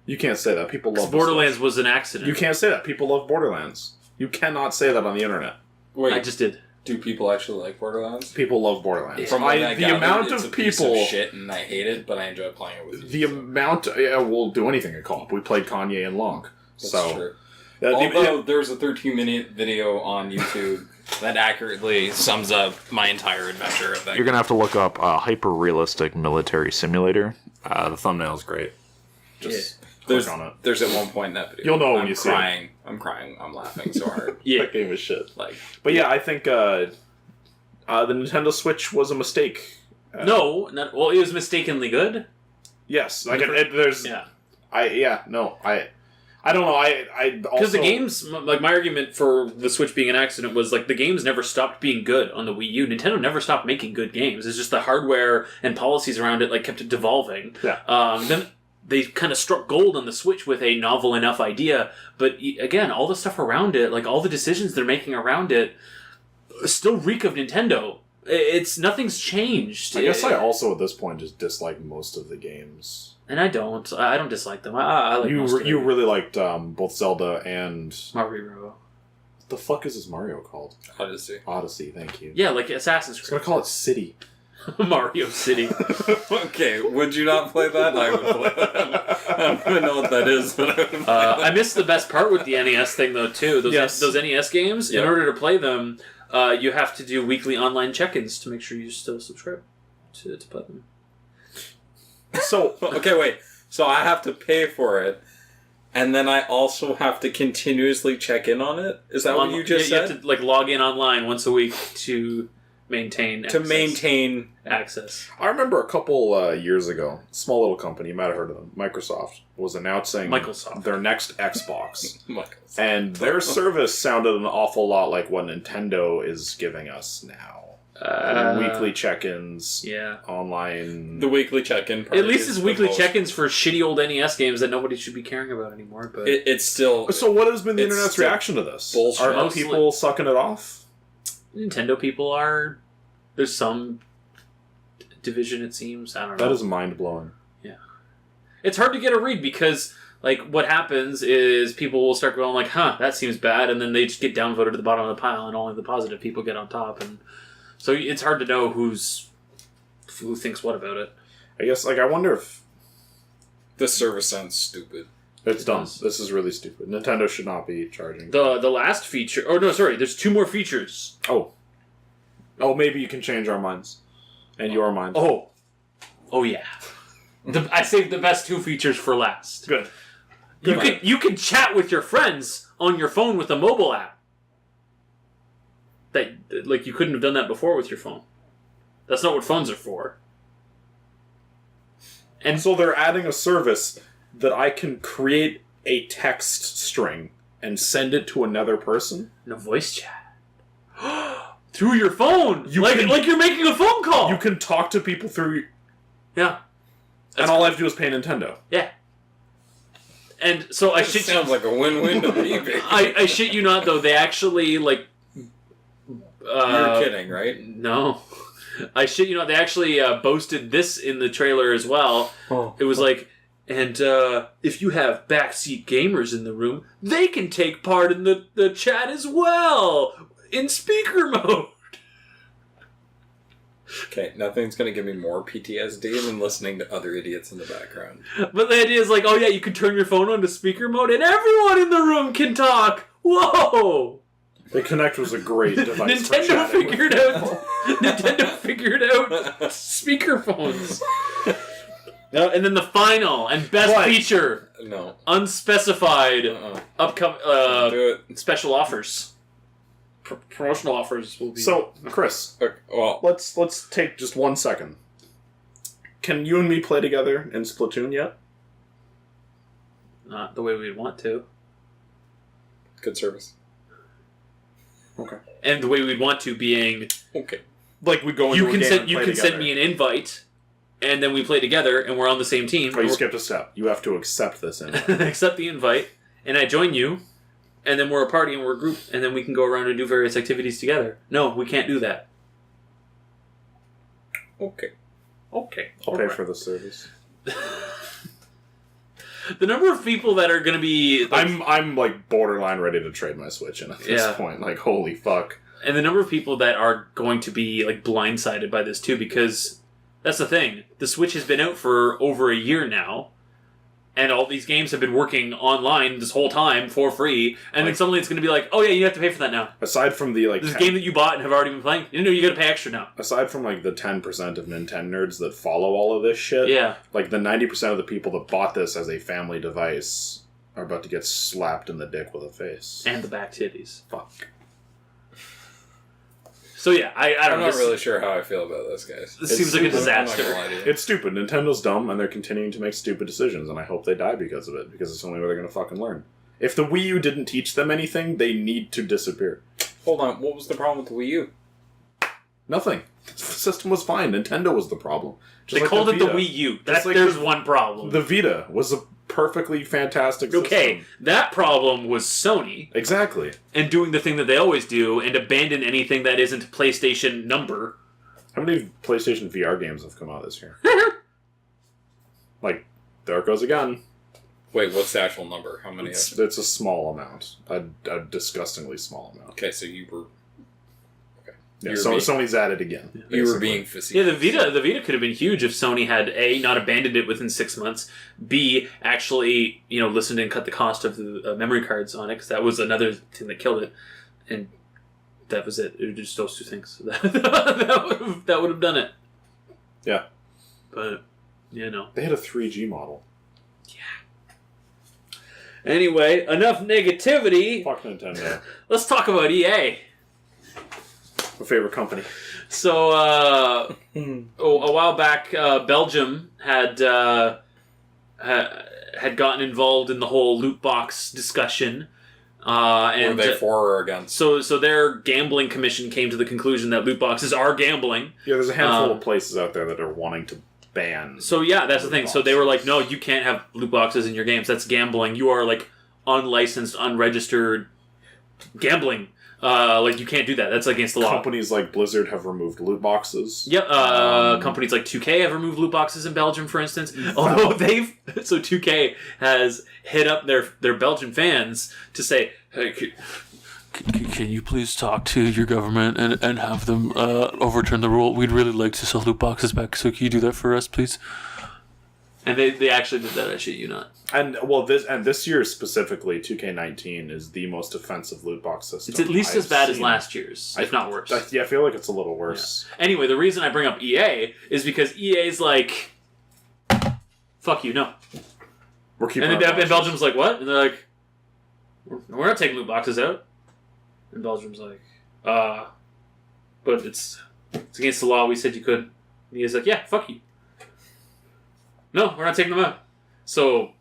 You can't say that. People love Borderlands was an accident. You can't say that. People love Borderlands. You cannot say that on the internet. Wait, I just did. do people actually like Borderlands? People love Borderlands. From what I the gathered, amount it's of a piece people... of shit, and I hate it, but I enjoy playing it with you. The amount... Yeah, we'll do anything in co-op. We played Kanye and Long. That's so, true. Although there's a 13-minute video on YouTube that accurately sums up my entire adventure of that. You're going to have to look up hyper-realistic military simulator. The thumbnail's great. Just click on it. There's at one point in that video. You'll know when you see it. I'm crying. I'm laughing so hard. That game was shit. Like, but yeah, I think the Nintendo Switch was a mistake. It was mistakenly good. Yes. There's... Yeah. I don't know. I also... Because the games, like, my argument for the Switch being an accident was, like, the games never stopped being good on the Wii U. Nintendo never stopped making good games. It's just the hardware and policies around it, like, kept it devolving. Yeah. Then they kind of struck gold on the Switch with a novel enough idea. But, again, all the stuff around it, like, all the decisions they're making around it, still reek of Nintendo. Nothing's changed. I guess I also, at this point, just dislike most of the games. And I don't. I don't dislike them. I like most of them. You really liked both Zelda and... Mario. What the fuck is this Mario called? Odyssey, thank you. Yeah, like Assassin's I was Creed. going to call it City. Mario City. Okay, would you not play that? I would play that. I don't even know what that is, but I would play that. I missed the best part with the NES thing, though, too. Those NES games, in order to play them, you have to do weekly online check-ins to make sure you still subscribe to play them. So... Okay, wait. So I have to pay for it, and then I also have to continuously check in on it? Is that what you just said? You have to, like, log in online once a week to maintain access. I remember a couple years ago, small little company, you might have heard of them, Microsoft, was announcing their next Xbox. And their service sounded an awful lot like what Nintendo is giving us now. Weekly check-ins, online... The weekly check-in part. At least it's weekly check-ins for shitty old NES games that nobody should be caring about anymore. But it's still... So what has been the internet's reaction to this? Bullshit. Are people sucking it off? Nintendo people are... There's some division, it seems. I don't know. That is mind-blowing. Yeah. It's hard to get a read because... Like, what happens is people will start going like, that seems bad, and then they just get downvoted to the bottom of the pile, and only the positive people get on top, and... So it's hard to know who thinks what about it. I guess, like, I wonder if... This service sounds stupid. It's dumb. does. This is really stupid. Nintendo should not be charging. The last feature... Oh, no, sorry. There's 2 more features. Oh, maybe you can change our minds. And your mind. Oh yeah. I saved the best 2 features for last. Good. You can chat with your friends on your phone with a mobile app. That like you couldn't have done that before with your phone. That's not what phones are for. And so they're adding a service that I can create a text string and send it to another person? No voice chat. Through your phone! You like can- you're making a phone call! You can talk to people through... Yeah. And all I have to do is pay Nintendo. Yeah. And so I It shit sounds like a win-win to me, baby. I shit you not though, they actually like You're kidding, right? No. I shit you not, they actually boasted this in the trailer as well. It was like, and if you have backseat gamers in the room, they can take part in the chat as well in speaker mode. Okay, nothing's gonna give me more PTSD than listening to other idiots in the background. But the idea is like, oh yeah, you can turn your phone on to speaker mode and everyone in the room can talk. Whoa! The Kinect was a great device for Nintendo chatting with figured people. out. Nintendo figured out speakerphones. And then the final and best What? feature, No. unspecified, upcoming Do it. special offers. Promotional offers will be. So, Chris, Okay, well, let's take just 1 second. Can you and me play together in Splatoon yet? not the way we'd want to, good service. Okay. and the way we'd want to being Okay. Like we go into you a can game send and you play can together. send me an invite, and then we play together, and we're on the same team. Oh, you skipped a step. You have to accept this invite. Accept the invite, and I join you, and then we're a party and we're a group, and then we can go around and do various activities together. No, we can't do that. Okay. Okay. I'll pay for the service. The number of people that are going to be... Like, I'm like borderline ready to trade my Switch in at this Yeah. point. Like, holy fuck. and the number of people that are going to be like blindsided by this too, because that's the thing. The Switch has been out for over a year now, and all these games have been working online this whole time for free, and then suddenly it's going to be like, oh yeah, you have to pay for that now. Aside from the like This is a game that you bought and have already been playing. You know, you got to pay extra now. aside from like the 10% of Nintendo nerds that follow all of this shit, Yeah. like the 90% of the people that bought this as a family device are about to get slapped in the dick with a face. And the back titties. Fuck. So yeah, I I'm don't know. not This, really sure how I feel about this, guys. this seems like a super- I'm not disaster. gonna lie to you. It's stupid. Nintendo's dumb, and they're continuing to make stupid decisions, and I hope they die because of it, because it's the only way they're going to fucking learn. If the Wii U didn't teach them anything, they need to disappear. Hold on, what was the problem with the Wii U? Nothing. The system was fine. Nintendo was the problem. Just They like called it the Vita. Wii U. That's, like there's the- one problem. The Vita was a perfectly fantastic system. Okay, that problem was Sony Exactly. and doing the thing that they always do and abandon anything that isn't PlayStation number. How many PlayStation VR games have come out this year? Like, there it goes again. Wait, what's the actual number? How many? It's a small amount. A disgustingly small amount. Okay, so you were Yeah, You're so being- Sony's at it again. you were basically. being Yeah, facetious. the Vita could have been huge if Sony had A, not abandoned it within 6 months, B, actually, listened and cut the cost of the memory cards on it, because that was another thing that killed it. And that was it. It was just those two things. that would have done it. Yeah. But, They had a 3G model. Anyway, enough negativity. Fuck Nintendo. Let's talk about EA. My favorite company. So, a while back, Belgium had gotten involved in the whole loot box discussion. Were And they for or against? so their gambling commission came to the conclusion that loot boxes are gambling. Yeah, there's a handful of places out there that are wanting to ban. So yeah, that's the thing. So they were like, no, you can't have loot boxes in your games. That's gambling. You are like unlicensed, unregistered gambling. Like you can't do that. That's against the law. Companies like Blizzard have removed loot boxes. Yep. Companies like 2K have removed loot boxes in Belgium, for instance. Although 2K has hit up their Belgian fans to say, hey, Can you please talk to your government and have them overturn the rule? We'd really like to sell loot boxes back, so can you do that for us, please? And they actually did that, I shit you not. And this year specifically, 2K19 is the most offensive loot box system. It's at least as bad as last year's, if not worse. I feel like it's a little worse. Yeah. Anyway, the reason I bring up EA is because EA's like, fuck you, no. We're keeping and Belgium's like, what? And they're like, we're not taking loot boxes out. And Belgium's like, but it's against the law. We said you could. And he's like, yeah, fuck you. No, we're not taking them out. So,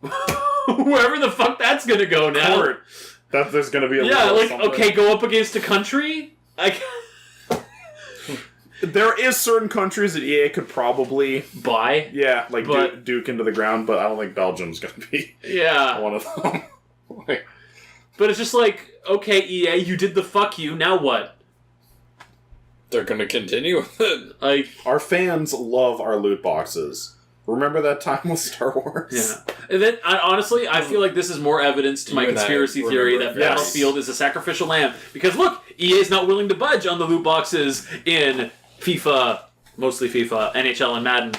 wherever the fuck that's gonna go now. Court. There's gonna be a okay, go up against a country? There is certain countries that EA could probably buy. Yeah, like Duke into the ground, but I don't think Belgium's gonna be one of them. But it's just like, okay, EA, you did the fuck you, now what? They're gonna continue with it. Like, our fans love our loot boxes. Remember that time with Star Wars? Yeah. And then, honestly, I feel like this is more evidence to my conspiracy theory that Battlefield is a sacrificial lamb. Because look, EA is not willing to budge on the loot boxes in FIFA, mostly FIFA, NHL, and Madden.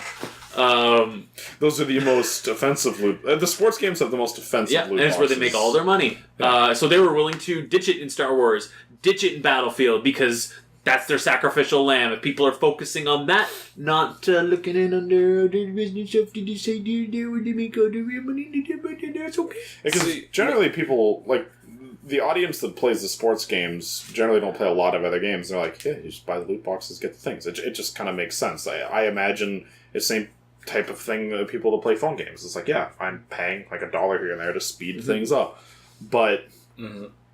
Those are the most offensive loot. The sports games have the most offensive loot boxes. Yeah, and it's where they make all their money. Yeah. So they were willing to ditch it in Star Wars, ditch it in Battlefield, because that's their sacrificial lamb. If people are focusing on that, not looking in under the business of to decide when they make all the real money, that's okay. Because generally people, like, the audience that plays the sports games generally don't play a lot of other games. They're like, yeah, you just buy the loot boxes, get the things. It just kind of makes sense. I imagine it's the same type of thing that people that play phone games. It's like, yeah, I'm paying like $1 here and there to speed things up. But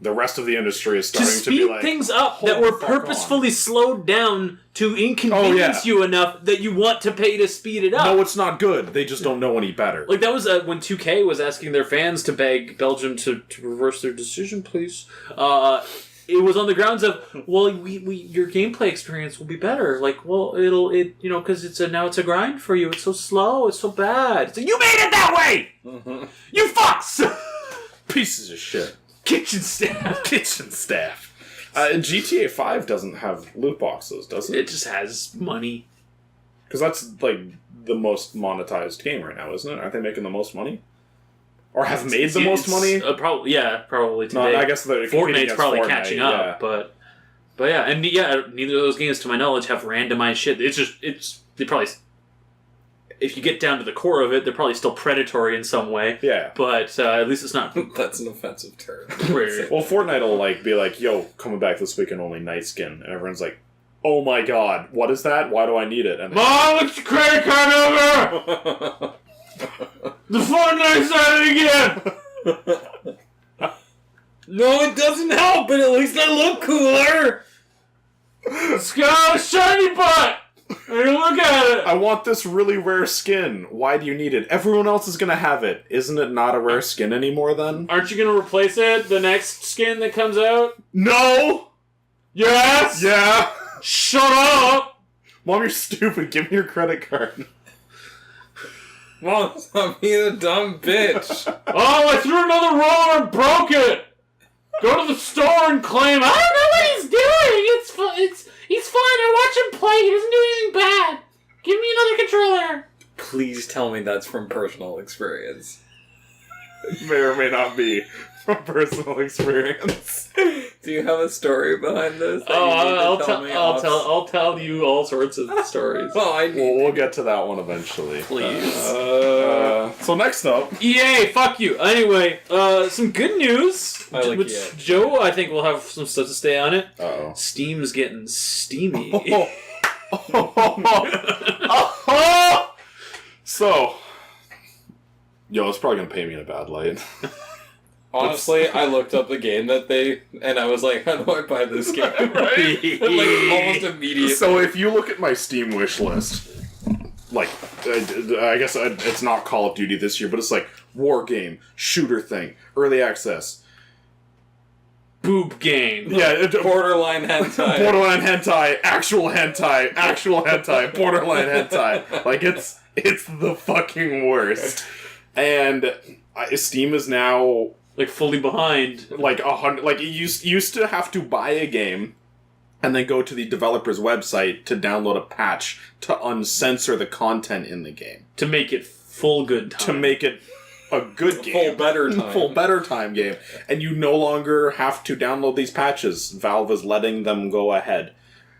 the rest of the industry is starting to be like, things up that were purposefully slowed down to inconvenience you enough that you want to pay to speed it up. No, it's not good. They just don't know any better. Like, that was when 2K was asking their fans to beg Belgium to reverse their decision, please. It was on the grounds of, well, your gameplay experience will be better. Like, well, because now it's a grind for you. It's so slow. It's so bad. It's like, you made it that way! Mm-hmm. You fucks! Pieces of shit. Kitchen staff. GTA 5 doesn't have loot boxes, does it? It just has money. Because that's, like, the most monetized game right now, isn't it? Aren't they making the most money? Or have made the most money? Probably today. No, I guess Fortnite's probably catching up, but yeah, and neither of those games, to my knowledge, have randomized shit. They probably, if you get down to the core of it, they're probably still predatory in some way. Yeah. But at least it's not. That's an offensive term. Well, Fortnite will be like, yo, coming back this weekend only night skin, and everyone's like, oh my god, what is that? Why do I need it? And Mom, what's your credit card number? The Fortnite's at it again! No, it doesn't help, but at least I look cooler! It's got a shiny butt! Hey, look at it! I want this really rare skin. Why do you need it? Everyone else is gonna have it. Isn't it not a rare skin anymore then? Aren't you gonna replace it the next skin that comes out? No! Yes! Yeah! Shut up! Mom, you're stupid. Give me your credit card. Mom, stop being a dumb bitch. Oh, I threw another roller and broke it! Go to the store and claim, I don't know what he's doing! He's fine, I watch him play, he doesn't do anything bad! Give me another controller! Please tell me that's from personal experience. It may or may not be from personal experience. Do you have a story behind this? I'll tell you all sorts of stories. We'll get to that one eventually. Please. So next up, EA, fuck you. Anyway, some good news. EA. Joe, I think, will have some stuff to say on it. Uh-oh. Steam's getting steamy. So, it's probably gonna pay me in a bad light. Honestly, I looked up the game and I was like, how do I buy this game? Right? Almost immediately. So if you look at my Steam wish list, I guess it's not Call of Duty this year, but it's like war game, shooter thing, early access, boob game. Yeah, borderline hentai, actual hentai, borderline hentai. Like it's the fucking worst. And Steam is now Like, fully behind. Like 100. Like, you used to have to buy a game and then go to the developer's website to download a patch to uncensor the content in the game. To make it full good time. To make it a good game. Full better time. Full better time game. And you no longer have to download these patches. Valve is letting them go ahead.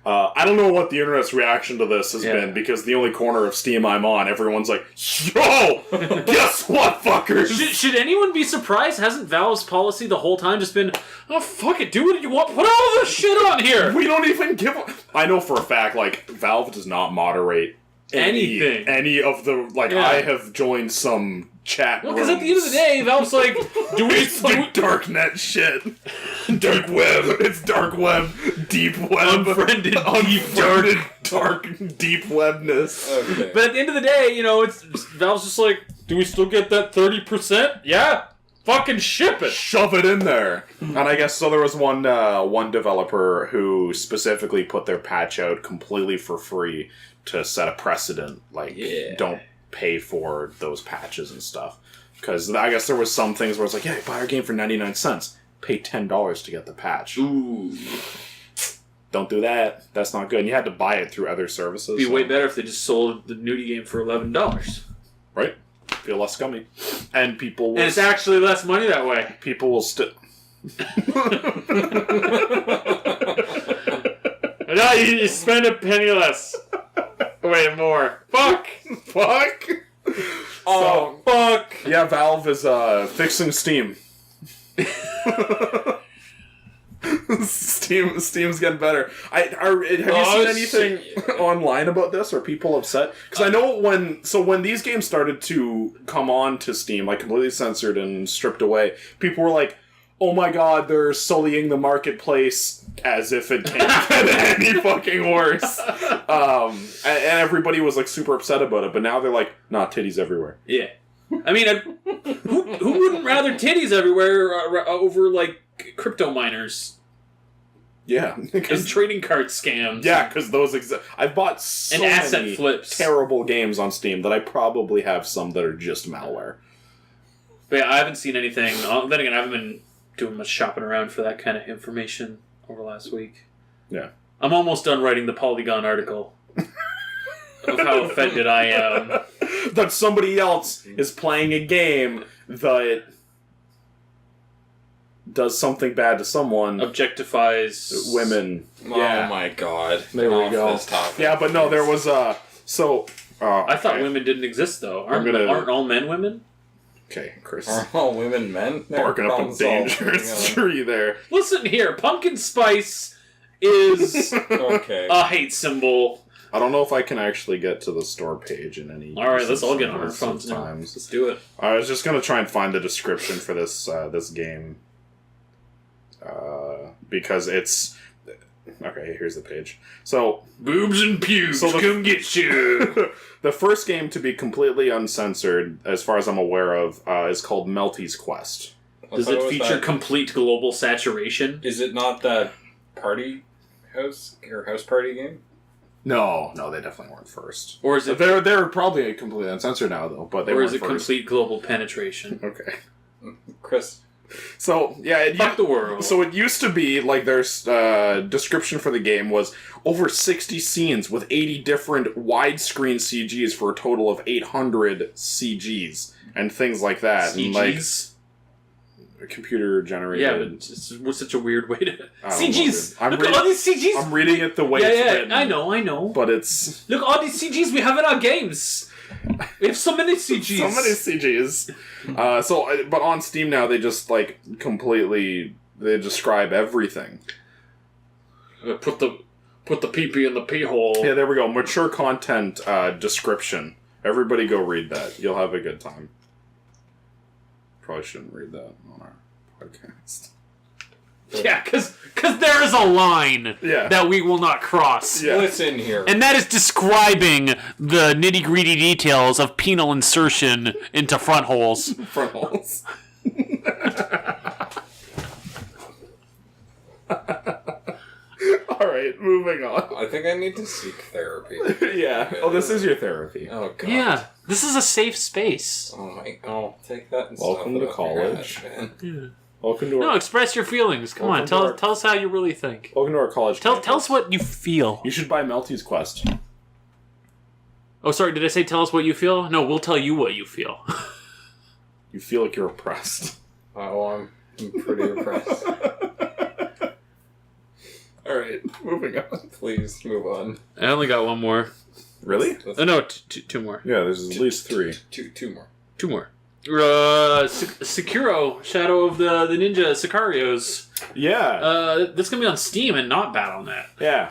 I don't know what the internet's reaction to this has been, because the only corner of Steam I'm on, everyone's like, yo! Guess what, fuckers? Should anyone be surprised? Hasn't Valve's policy the whole time just been, oh, fuck it, do what you want, put all this shit on here! We don't even give a... I know for a fact, like, Valve does not moderate anything. Any of the... Like, Yeah. I have joined some chat Well, because at the end of the day, Valve's like, It's like darknet shit. Dark web. It's dark web. Deep web. Unfriended, dark, deep webness. Okay. But at the end of the day, you know, it's Valve's just like, do we still get that 30%? Yeah. Fucking ship it. Shove it in there. And I guess so. There was one developer who specifically put their patch out completely for free to set a precedent. Like, don't pay for those patches and stuff. Because I guess there was some things where it's like, yeah, buy our game for 99 cents. Pay $10 to get the patch. Ooh. Don't do that. That's not good. And you had to buy it through other services. It'd be way better if they just sold the nudie game for $11. Right? Feel less scummy. And people will... And it's actually less money that way. People will still... No, you spend a penny less. Wait, more. Fuck! Fuck! Oh, fuck! Yeah, Valve is fixing Steam. Steam's getting better. Have you seen anything online about this? Are people upset? Because I know when these games started to come on to Steam, like completely censored and stripped away, people were like, "Oh my god, they're sullying the marketplace," as if it can't get any fucking worse. And everybody was like super upset about it. But now they're like, "Nah, titties everywhere." Yeah. I mean, who wouldn't rather titties everywhere over, like, crypto miners? Yeah. And trading card scams. Yeah, because those I've bought so and asset many flips. terrible games on Steam that I probably have some that are just malware. But yeah, I haven't seen anything. Then again, I haven't been doing much shopping around for that kind of information over last week. Yeah. I'm almost done writing the Polygon article of how offended I am. That somebody else is playing a game that does something bad to someone. Objectifies Women. Oh my god. There we go. Yeah, but no, there was I thought women didn't exist, though. Aren't all men women? Okay, Chris. Are all women men? Barking up a dangerous tree there. Listen here, pumpkin spice is Okay. a hate symbol. I don't know if I can actually get to the store page in any... Alright, let's all get on our phones now. Times. Let's do it. I was just going to try and find the description for this this game. Because it's... Okay, here's the page. So... Boobs and pubes, come get you! The first game to be completely uncensored, as far as I'm aware of, is called Melty's Quest. Does it feature complete global saturation? Is it not that party house or house party game? No, they definitely weren't first. Or is it... They're probably completely uncensored now, though, but they Or weren't is it first. complete global penetration? Okay. Chris. So, yeah... Fuck the world. So it used to be, like, their description for the game was over 60 scenes with 80 different widescreen CGs for a total of 800 CGs and things like that. CGs? And, like, computer generated. Yeah, but it's such a weird way to... I don't know, CGs! dude. Look at all these CGs! I'm reading it the way it's written. I know. But it's... Look, all these CGs we have in our games! We have so many CGs! So many CGs. But on Steam now, they just, like, completely... They describe everything. Put the pee-pee in the pee-hole. Yeah, there we go. Mature content description. Everybody go read that. You'll have a good time. Probably shouldn't read that on our podcast. Yeah, because there is a line that we will not cross. Yeah. Listen here. And that is describing the nitty-gritty details of penal insertion into front holes. Front holes. Alright, moving on. I think I need to seek therapy. Yeah. Oh, this is your therapy. Oh, God. Yeah, this is a safe space. Oh, take that and Welcome stuff it to up your college. ass, man. Yeah. Welcome to No, our express your feelings. Come on, Welcome to our- tell us how you really think. welcome to our college. Tell campus. us what you feel. You should buy Melty's Quest. Oh, sorry, did I say tell us what you feel? No, we'll tell you what you feel. You feel like you're oppressed. Oh, I'm pretty impressed. Alright, moving on. Please move on. I only got one more. Really? No, two more. Yeah, there's at least 3. Two more. Two more. Sekiro, Shadow of the Ninja Sicarios. Yeah. That's gonna be on Steam and not Battle.net. Yeah.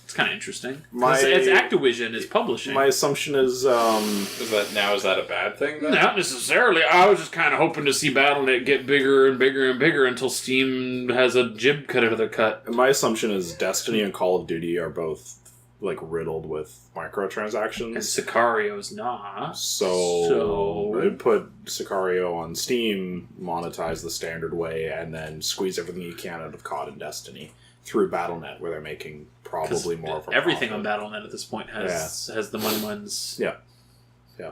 It's kind of interesting. My- It's Activision is publishing. My assumption is, Is that a bad thing then? Not necessarily. I was just kind of hoping to see Battle.net get bigger and bigger and bigger until Steam has a jib cut out of their cut. my assumption is Destiny and Call of Duty are both, like, riddled with microtransactions. And Sicario's not. So I'd put Sicario on Steam, monetize the standard way, and then squeeze everything you can out of COD and Destiny through Battle.net, where they're making probably more of a everything profit. on Battle.net at this point has the money ones. Yeah,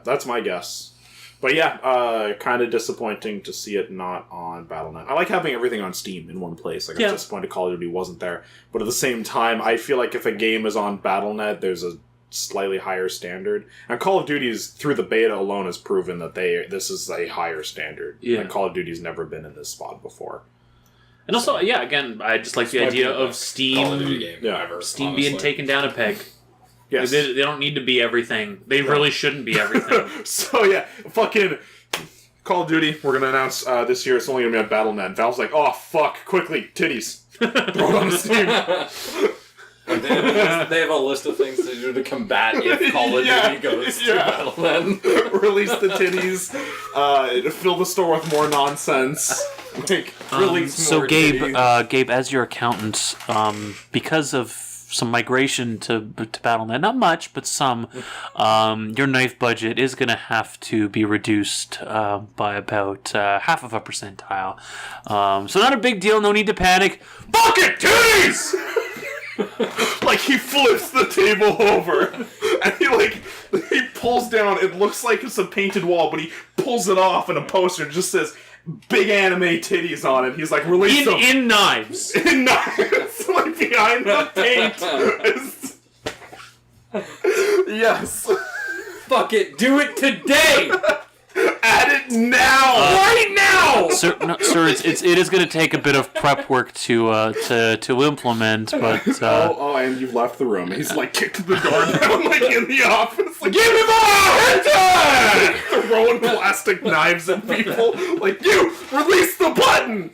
that's my guess. But yeah, kind of disappointing to see it not on Battle.net. I like having everything on Steam in one place. Like, I was disappointed Call of Duty wasn't there. But at the same time, I feel like if a game is on Battle.net, there's a slightly higher standard. And Call of Duty's, through the beta alone, has proven that this is a higher standard. Yeah. And Call of Duty's never been in this spot before. And also, yeah, again, I just like the idea of Call of Duty Steam game Yeah. ever, being honestly. taken down a peg. Yes. They don't need to be everything. They really shouldn't be everything. So yeah, fucking Call of Duty, we're gonna announce this year it's only gonna be on Battle.net. Valve's like, oh fuck, quickly, titties. Throw it on Steam. They have a list of things to do to combat if Call of Duty goes to Battle.net. Release the titties, fill the store with more nonsense. Like, release So more Gabe, titties. Gabe, as your accountant, because of some migration to Battle.net, not much, but some, your knife budget is going to have to be reduced by about half of a percentile. So not a big deal, no need to panic. Bucket titties! Like, he flips the table over, and he pulls down, it looks like it's a painted wall, but he pulls it off, and a poster just says, big anime titties on it. He's like, release them. In knives. In knives, like, behind the paint. Yes. Fuck it, do it today! Add it now! Right now! Sir, it is going to take a bit of prep work to implement, but And you've left the room. He's like kicked the door down, like in the office. Like, give me more! Throwing plastic knives at people. Like, you release the button!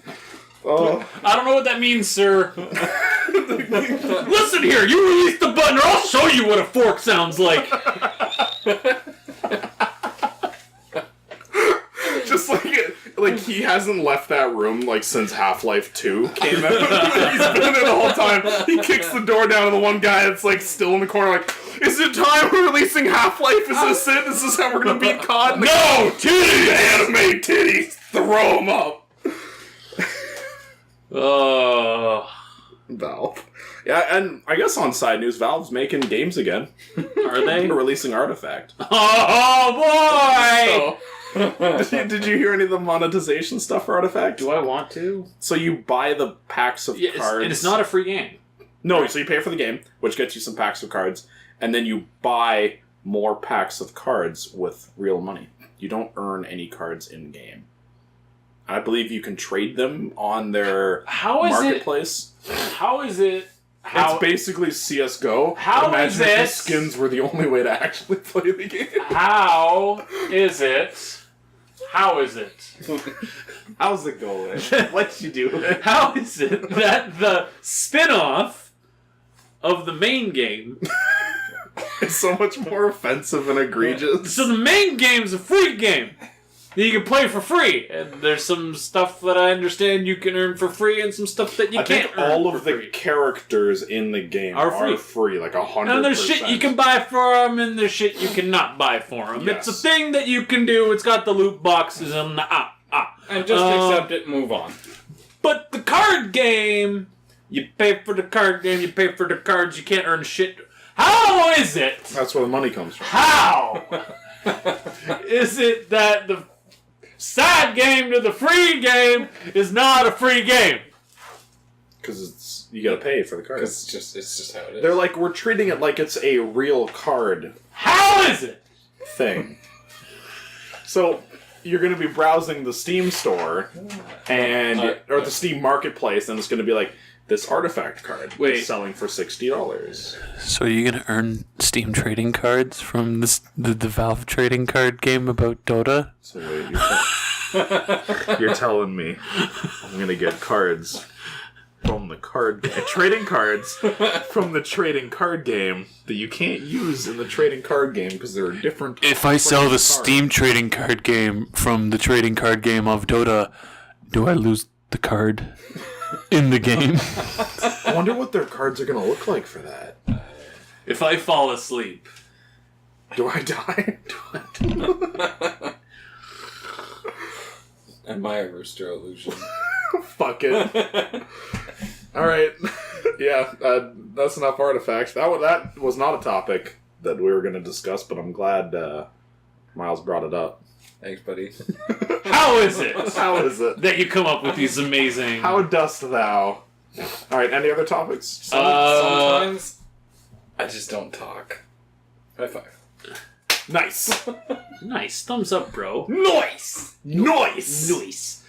Oh. I don't know what that means, sir. Listen here, you release the button, or I'll show you what a fork sounds like. Just like he hasn't left that room like since Half-Life 2 came out. He's been there the whole time. He kicks the door down to the one guy that's like still in the corner like, is it time we're releasing Half-Life? Is this it? Is this how we're gonna beat COD? No! Titties! Anime titties! Throw them up! Oh. Valve. Yeah, and I guess on side news, Valve's making games again. Are they? They're releasing Artifact. Oh, boy! Did you hear any of the monetization stuff for Artifact? Do I want to? So you buy the packs of cards. And it's not a free game. No, so you pay for the game, which gets you some packs of cards, and then you buy more packs of cards with real money. You don't earn any cards in-game. I believe you can trade them on their marketplace. How is it? It's basically CSGO. How Imagine is if the it? skins were the only way to actually play the game. How is it? How is it? How's it going? What'd you do? How is it that the spin-off of the main game... It's so much more offensive and egregious. So the main game's a free game that you can play for free, and there's some stuff that I understand you can earn for free, and some stuff that you I can't think earn all for of the free. characters in the game Are are free. free, like 100%. And there's shit you can buy for them, and there's shit you cannot buy for them. Yes. It's a thing that you can do. It's got the loot boxes and And just accept it and move on. But the card game, You pay for the card game, you pay for the cards, you can't earn shit. How is it? That's where the money comes from. How is it that the side game to the free game is not a free game? Because you gotta pay for the card. It's just how it is. They're like, we're treating it like it's a real card How is it? thing. So you're going to be browsing the Steam store or the Steam marketplace, and it's going to be like, this artifact card is selling for $60. So are you going to earn Steam trading cards from the Valve trading card game about Dota? So wait, you're telling me I'm going to get cards from the trading cards from the trading card game that you can't use in the trading card game because there are different. If I sell the cards. Steam trading card game from the trading card game of Dota, do I lose the card in the game? I wonder what their cards are going to look like for that. If I fall asleep. Do I die? Am I a rooster illusion? Fuck it. All right. Yeah, that's enough artifacts. That was not a topic that we were going to discuss, but I'm glad Miles brought it up. Thanks, buddy. How is it? How is it? That you come up with these amazing... How dost thou? All right, any other topics? Sometimes I just don't talk. High five. Nice. Nice. Thumbs up, bro. Nice. Nice.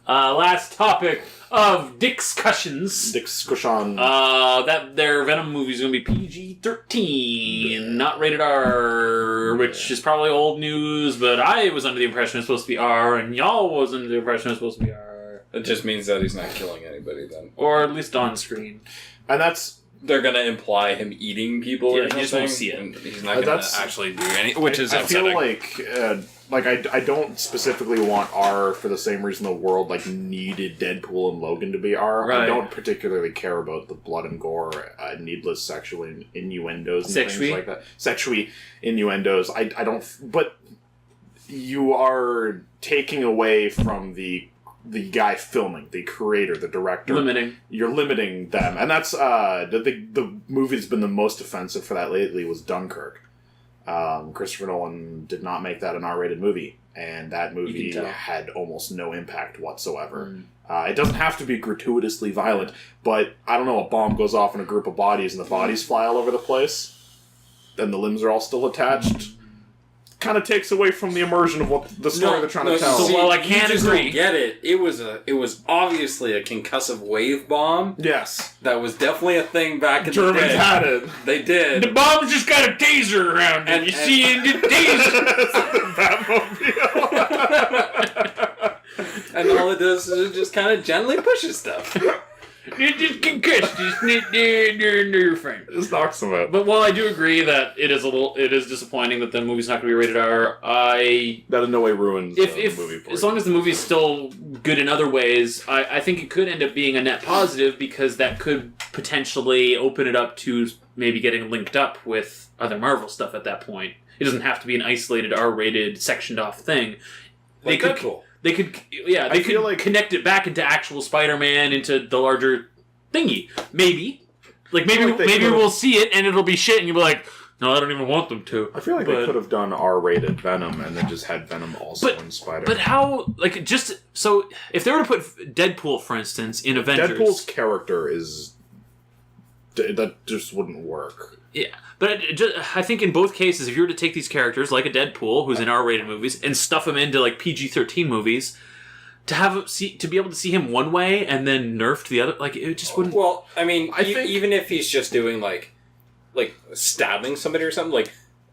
Last topic of discussions. Discussion. That their Venom movie is going to be PG-13, not rated R, which is probably old news, but I was under the impression it's supposed to be R, and y'all was under the impression it's supposed to be R. It just means that he's not killing anybody then. Or at least on screen. And that's... They're going to imply him eating people or something. You just won't see it. And he's not going to actually do any... Which is I upsetting. feel like I don't specifically want R for the same reason the world needed Deadpool and Logan to be R. Right. I don't particularly care about the blood and gore, needless sexual innuendos and things like that. Sexual innuendos. I don't... But you are taking away from the guy filming, the creator, the director. You're limiting them. And that's... the movie that's been the most offensive for that lately was Dunkirk. Christopher Nolan did not make that an R-rated movie, and that movie had almost no impact whatsoever. It doesn't have to be gratuitously violent, but, I don't know, a bomb goes off in a group of bodies and the bodies fly all over the place, and the limbs are all still attached. Kind of takes away from the immersion of what the story they're trying to tell. So while I can't agree... Don't get it. It was obviously a concussive wave bomb. Yes. That was definitely a thing back in the Germans day. had it. They did. The bomb's just got a taser around it. You see it, the Batmobile. And all it does is it just kind of gently pushes stuff. It just concussed. Your frame. Just knocks them out. But while I do agree that it is disappointing that the movie's not going to be rated R, that in no way ruins the movie for as you. long as the movie's still good in other ways, I think it could end up being a net positive because that could potentially open it up to maybe getting linked up with other Marvel stuff at that point. It doesn't have to be an isolated R-rated, sectioned off thing. They could connect it back into actual Spider-Man, into the larger thingy. Maybe we'll see it and it'll be shit, and you'll be like, no, I don't even want them to. I feel like they could have done R-rated Venom and then just had Venom also in Spider-Man. But how, so if they were to put Deadpool, for instance, in Avengers... Deadpool's character is... That just wouldn't work. Yeah, but I think in both cases, if you were to take these characters, like a Deadpool, who's in R-rated movies, and stuff him into PG-13 movies, to be able to see him one way and then nerfed the other, it just wouldn't. Well, I mean, even if he's just doing like stabbing somebody or something,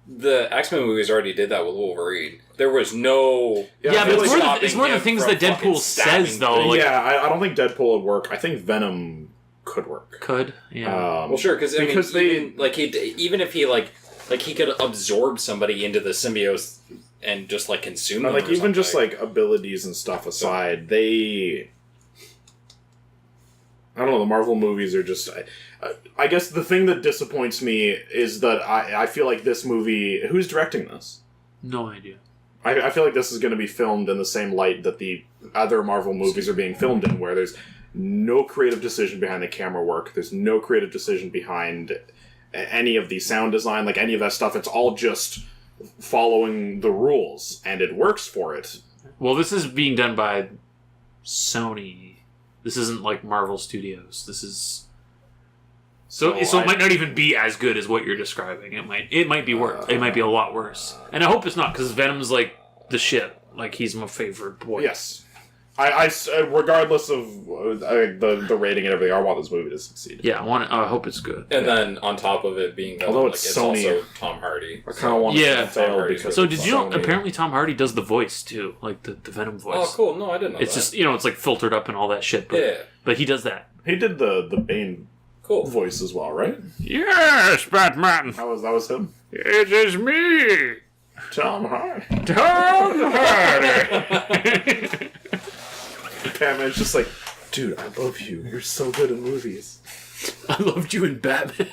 the X-Men movies already did that with Wolverine. There was no... Yeah, but it's more the things that Deadpool says, though. I don't think Deadpool would work. I think Venom could work. Could, yeah. Well, sure, because even if he could absorb somebody into the symbiote and just consume them. Even just abilities and stuff aside, I don't know. The Marvel movies are just. I guess the thing that disappoints me is that I feel like this movie. Who's directing this? No idea. I feel like this is going to be filmed in the same light that the other Marvel movies are being filmed in, where there's no creative decision behind the camera work. There's no creative decision behind any of the sound design, like any of that stuff. It's all just following the rules, and it works for it. Well, this is being done by Sony. This isn't like Marvel Studios. This is so it might not even be as good as what you're describing. It might be worse. It might be a lot worse. And I hope it's not, because Venom's like the shit. Like, he's my favorite boy. Yes. I regardless of the rating and everything, I want this movie to succeed. Yeah, I hope it's good. And then on top of it being Venom, although it's Sony, also Tom Hardy. I kind of want it to fail because. So did you know? Apparently, Tom Hardy does the voice too, like the Venom voice. Oh, cool! No, I didn't know. It's just it's like filtered up and all that shit. But, but he does that. He did the Bane voice as well, right? Yes, Batman. That was him. It is me, Tom Hardy. Tom Hardy. Batman's just like, dude, I love you. You're so good in movies. I loved you in Batman.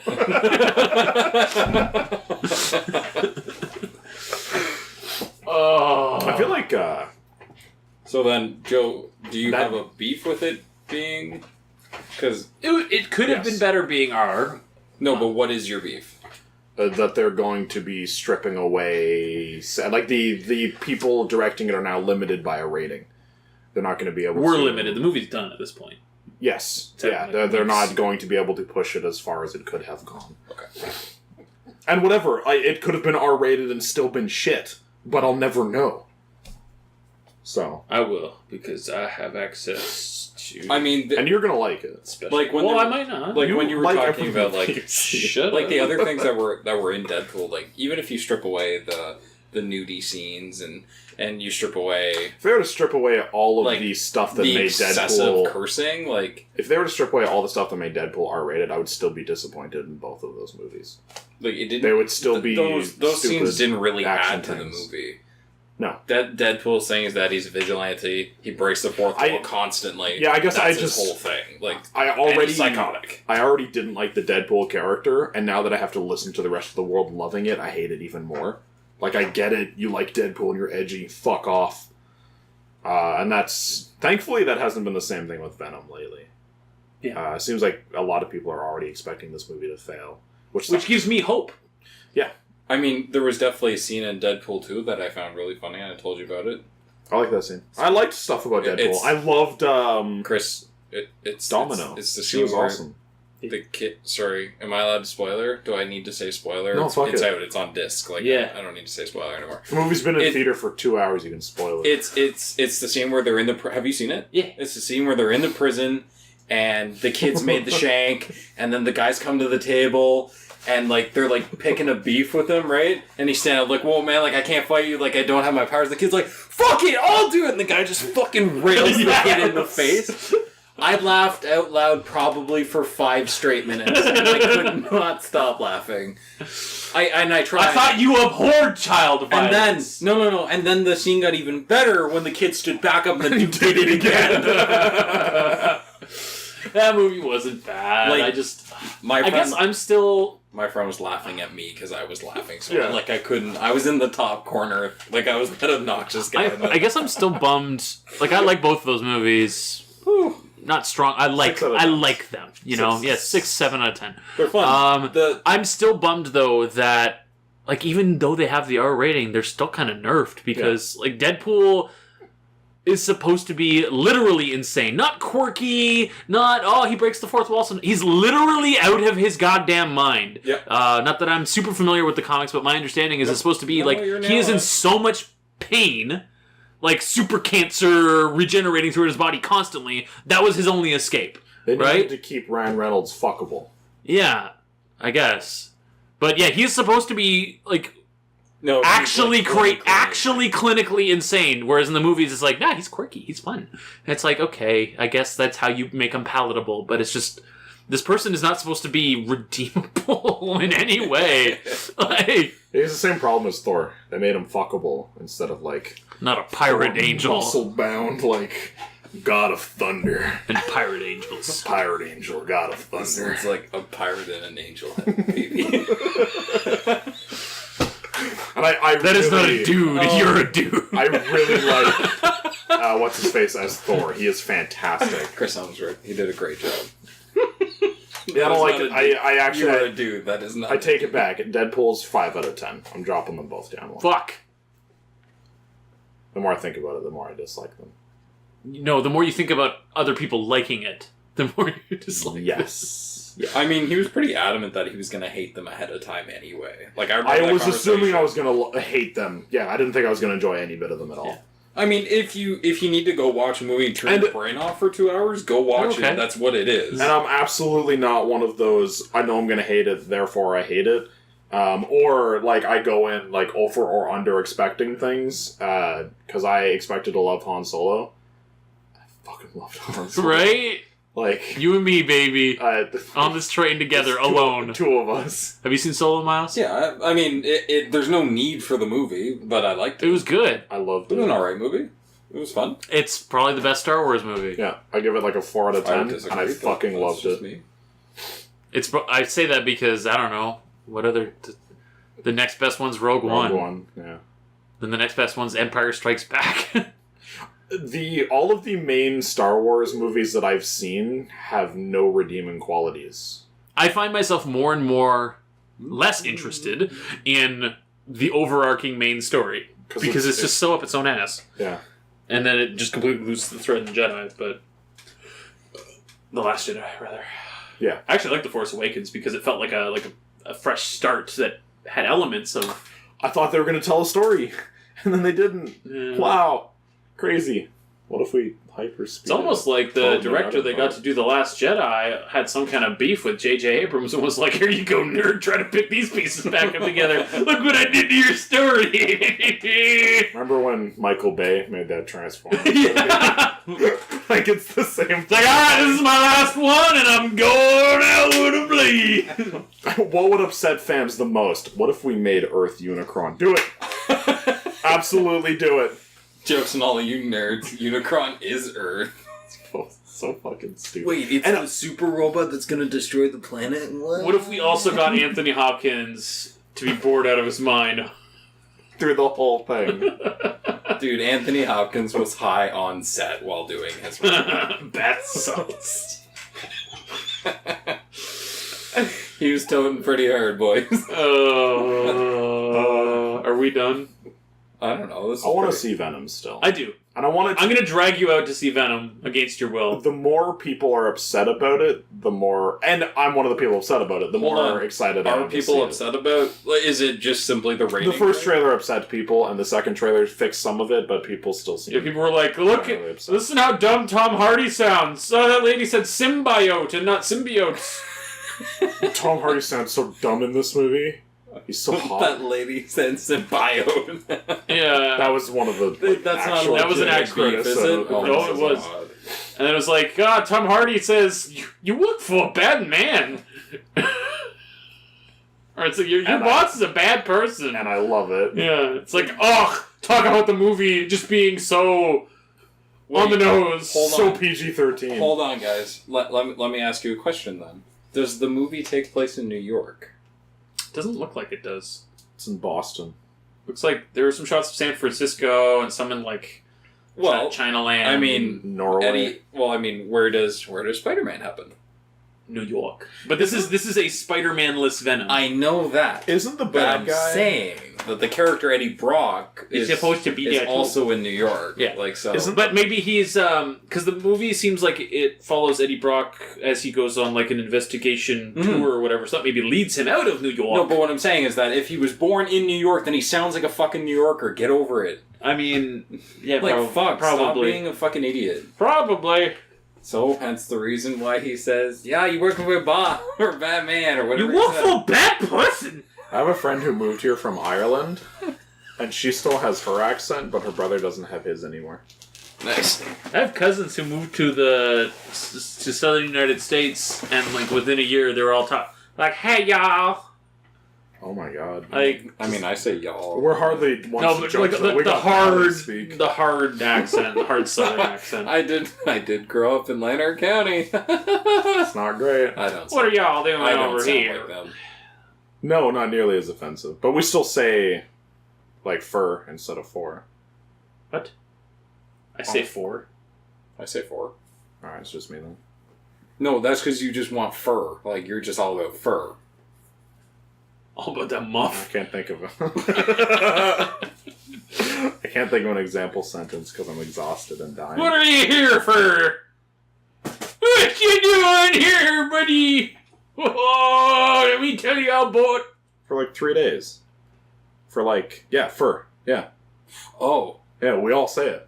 Oh, I feel like. So then, Joe, do you have a beef with it being? Because it could have been better being R. No, but what is your beef? That they're going to be stripping away, like the people directing it are now limited by a rating. They're not going to be able. We're limited. The movie's done at this point. Yes, they're not going to be able to push it as far as it could have gone. Okay. And whatever, it could have been R-rated and still been shit, but I'll never know. So I will, because I have access to. I mean, and you're gonna like it. Especially. Like when I might not. Like when you were like talking about like like the other things that were in Deadpool. Like even if you strip away the nudie scenes and you strip away, if they were to strip away all of the stuff that the made excessive Deadpool cursing, like if they were to strip away all the stuff that made Deadpool R-rated, I would still be disappointed in both of those movies. it didn't. They would still be those scenes didn't really add to things. the movie. No. Deadpool saying is that he's a vigilante. He breaks the fourth wall constantly. Yeah, I guess that's his whole thing. Like and he's psychotic. I already didn't like the Deadpool character, and now that I have to listen to the rest of the world loving it, I hate it even more. Like, I get it, you like Deadpool and you're edgy, fuck off. And that's... Thankfully, that hasn't been the same thing with Venom lately. Yeah. It seems like a lot of people are already expecting this movie to fail. Which gives me hope. Yeah. I mean, there was definitely a scene in Deadpool 2 that I found really funny, and I told you about it. I like that scene. I liked stuff about Deadpool. I loved... Chris, it's Domino. It's the She scene was where awesome. the kid... Sorry, am I allowed to spoiler? Do I need to say spoiler? No, fuck it's it. out. It's on disc. Like, yeah. I don't need to say spoiler anymore. The movie's been in theater for 2 hours, you can spoil it. It's the scene where they're in the... Have you seen it? Yeah. It's the scene where they're in the prison, and the kids made the shank, and then the guys come to the table... And, like, they're, like, picking a beef with him, right? And he's standing up like, whoa, man, like, I can't fight you. Like, I don't have my powers. The kid's like, fuck it, I'll do it. And the guy just fucking rails the kid in the face. I laughed out loud probably for 5 straight minutes. And I could not stop laughing. I tried. I thought you abhorred child violence. And then, no. And then the scene got even better when the kid stood back up and then did it again. That movie wasn't bad. Like, I guess I'm still... My friend was laughing at me because I was laughing. So, Yeah. like, I couldn't... I was in the top corner. Like, I was that obnoxious guy. I guess I'm still bummed. Like, I like both of those movies. Not strong. I like them. You know? 6, 7 out of 10. They're fun. I'm still bummed, though, that... Like, even though they have the R rating, they're still kind of nerfed. Because, like, Deadpool... is supposed to be literally insane. Not quirky, not, he breaks the fourth wall. He's literally out of his goddamn mind. Yep. Not that I'm super familiar with the comics, but my understanding is it's supposed to be, he is in so much pain, like super cancer regenerating through his body constantly. That was his only escape. They right? needed to keep Ryan Reynolds fuckable. Yeah, I guess. But yeah, he's supposed to be, like... No, actually clinically insane, whereas in the movies it's like, nah, he's quirky, he's fun. And it's like, okay, I guess that's how you make him palatable, but it's just, this person is not supposed to be redeemable in any way. Like, He has the same problem as Thor. They made him fuckable instead of, like... not a pirate angel. Muscle-bound, like, God of Thunder. And pirate angels. Pirate angel, God of Thunder. It's like a pirate and an angel have a baby. And I That is not a dude. Oh. You're a dude. I really like what's his face as Thor. He is fantastic. Chris Hemsworth, he did a great job. Yeah, I don't like it. I actually You're a dude. That is not. I take it back. Deadpool's 5 out of 10. I'm dropping them both down one. Fuck. The more I think about it, the more I dislike them. No, the more you think about other people liking it, the more you dislike it. Yes. Yeah. I mean, he was pretty adamant that he was going to hate them ahead of time anyway. Like I was assuming I was going to hate them. Yeah, I didn't think I was going to enjoy any bit of them at all. Yeah. I mean, if you need to go watch a movie and turn your brain off for 2 hours, go watch it. That's what it is. And I'm absolutely not one of those, I know I'm going to hate it, therefore I hate it. Or, like, I go in, like, over or under expecting things, because I expected to love Han Solo. I fucking loved Han Solo. Right? Like... You and me, baby. On this train together, alone. Two of us. Have you seen Solo, Miles? Yeah, I mean, there's no need for the movie, but I liked it. It was good. I loved It it. was an alright movie. It was fun. It's probably the best Star Wars movie. Yeah, I give it like a 4 out of 10, and I fucking loved it. Me. I say that because, I don't know, what other... The next best one's Rogue One. Yeah. Then the next best one's Empire Strikes Back. All of the main Star Wars movies that I've seen have no redeeming qualities. I find myself more and more less interested in the overarching main story. Because it's just so up its own ass. Yeah. And then it just completely loses the thread in Jedi, but... The Last Jedi, rather. Yeah. I actually like The Force Awakens because it felt like a fresh start that had elements of... I thought they were going to tell a story, and then they didn't. Yeah. Wow. Crazy. What if we hyperspeed? It's almost like the director that got to do The Last Jedi had some kind of beef with J.J. Abrams and was like, here you go, nerd, try to pick these pieces back up together. Look what I did to your story. Remember when Michael Bay made that Transformers? Yeah. Like, it's the same thing. It's like, alright, this is my last one, and I'm going out with a bleed. What would upset fans the most? What if we made Earth Unicron? Do it. Absolutely do it. Jokes on all of you nerds. Unicron is Earth. So fucking stupid. Wait, it's the super robot that's gonna destroy the planet? What if we also got Anthony Hopkins to be bored out of his mind? Through the whole thing. Dude, Anthony Hopkins was high on set while doing his work. That sucks. He was toting pretty hard, boys. Are we done? I don't know. I want to see Venom still. I do. And I want to... I'm going to drag you out to see Venom against your will. The more people are upset about it, the more... And I'm one of the people upset about it. The more excited I am Are people upset about... Is it just simply the rating? The first trailer upset people, and the second trailer fixed some of it, but people still seem... Yeah, people were like, look, listen how dumb Tom Hardy sounds. That lady said symbiote and not symbiotes. Tom Hardy sounds so dumb in this movie. He's so hot. That lady said symbiote. Yeah. That was one of the... Like, That's not... That was an actual beef, is it? No, it was. And it was like, God, Tom Hardy says, you look for a bad man. Or it's like, your boss is a bad person. And I love it. Yeah, it's like, ugh, talk about the movie just being so on the nose. So PG-13. Hold on, guys. Let me ask you a question then. Does the movie take place in New York? Doesn't look like it does. It's in Boston. Looks like there were some shots of San Francisco and some in like Chinaland. I mean, Norway. Where does Spider-Man happen? New York. But this is a Spider-Man-less Venom. I know that. Isn't the But bad I'm guy... saying that the character Eddie Brock is supposed to be there also in New York. Yeah. Like so. But maybe he's because the movie seems like it follows Eddie Brock as he goes on like an investigation tour or whatever. So that maybe leads him out of New York. No, but what I'm saying is that if he was born in New York, then he sounds like a fucking New Yorker. Get over it. I mean, yeah, like fuck, probably. Stop being a fucking idiot. Probably. So, hence the reason why he says, yeah, you working with Bob or Batman or whatever. You work for a bad person! I have a friend who moved here from Ireland, and she still has her accent, but her brother doesn't have his anymore. Nice. I have cousins who moved to southern United States, and like within a year they were all like, hey y'all! Oh my god. Like, I mean, I say y'all. We're hardly no, but like the hard accent, the hard southern accent. I did grow up in Lanark County. It's not great. I don't. What are y'all doing I don't over sound here? like them. No, not nearly as offensive. But we still say Like fur instead of for. What? I say 4. I say 4. Alright, it's just me then. No, that's because you just want fur. Like, you're just all about fur. All about that I muff. can't think of I can't think of an example sentence because I'm exhausted and dying. What are you here for? What you doing here, buddy? Oh, let me tell you about... For like 3 days. For like, yeah, fur. Yeah. Oh. Yeah, we all say it.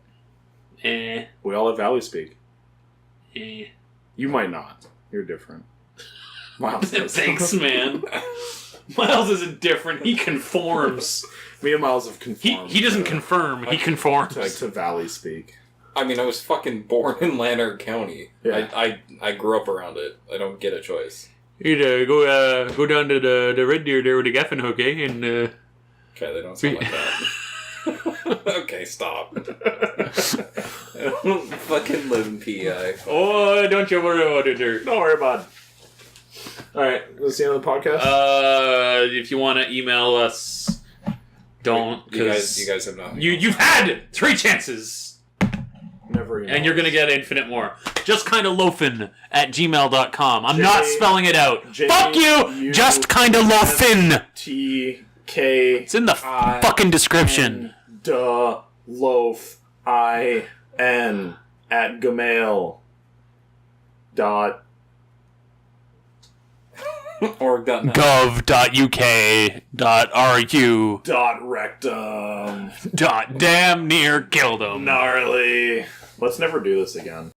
Eh. We all have Valley speak. Eh. You might not. You're different. Miles does. Thanks, man. Miles isn't different. He conforms. Me and Miles have conformed. He doesn't confirm. He conforms. like to Valley speak. I mean, I was fucking born in Lanark County. Yeah. I grew up around it. I don't get a choice. You'd go down to the Red Deer there with the gaffin hook, eh? And Okay, they don't sound like that. Okay, stop. I don't fucking live in PEI. oh, don't you worry about it, there. Don't worry about it. Alright, that's the end of the podcast? If you want to email us, don't. You Cause guys have not. you've had 3 chances, Never email and you're us. gonna get infinite more. Just kind of loafin at gmail.com. I'm not spelling it out. Fuck you! Just kind of loafin. T-K... It's in the fucking description. Duh, loaf, I-N at gmail dot Org.net. gov.uk.ru. rectum. Damn near killed him. Gnarly. Let's never do this again.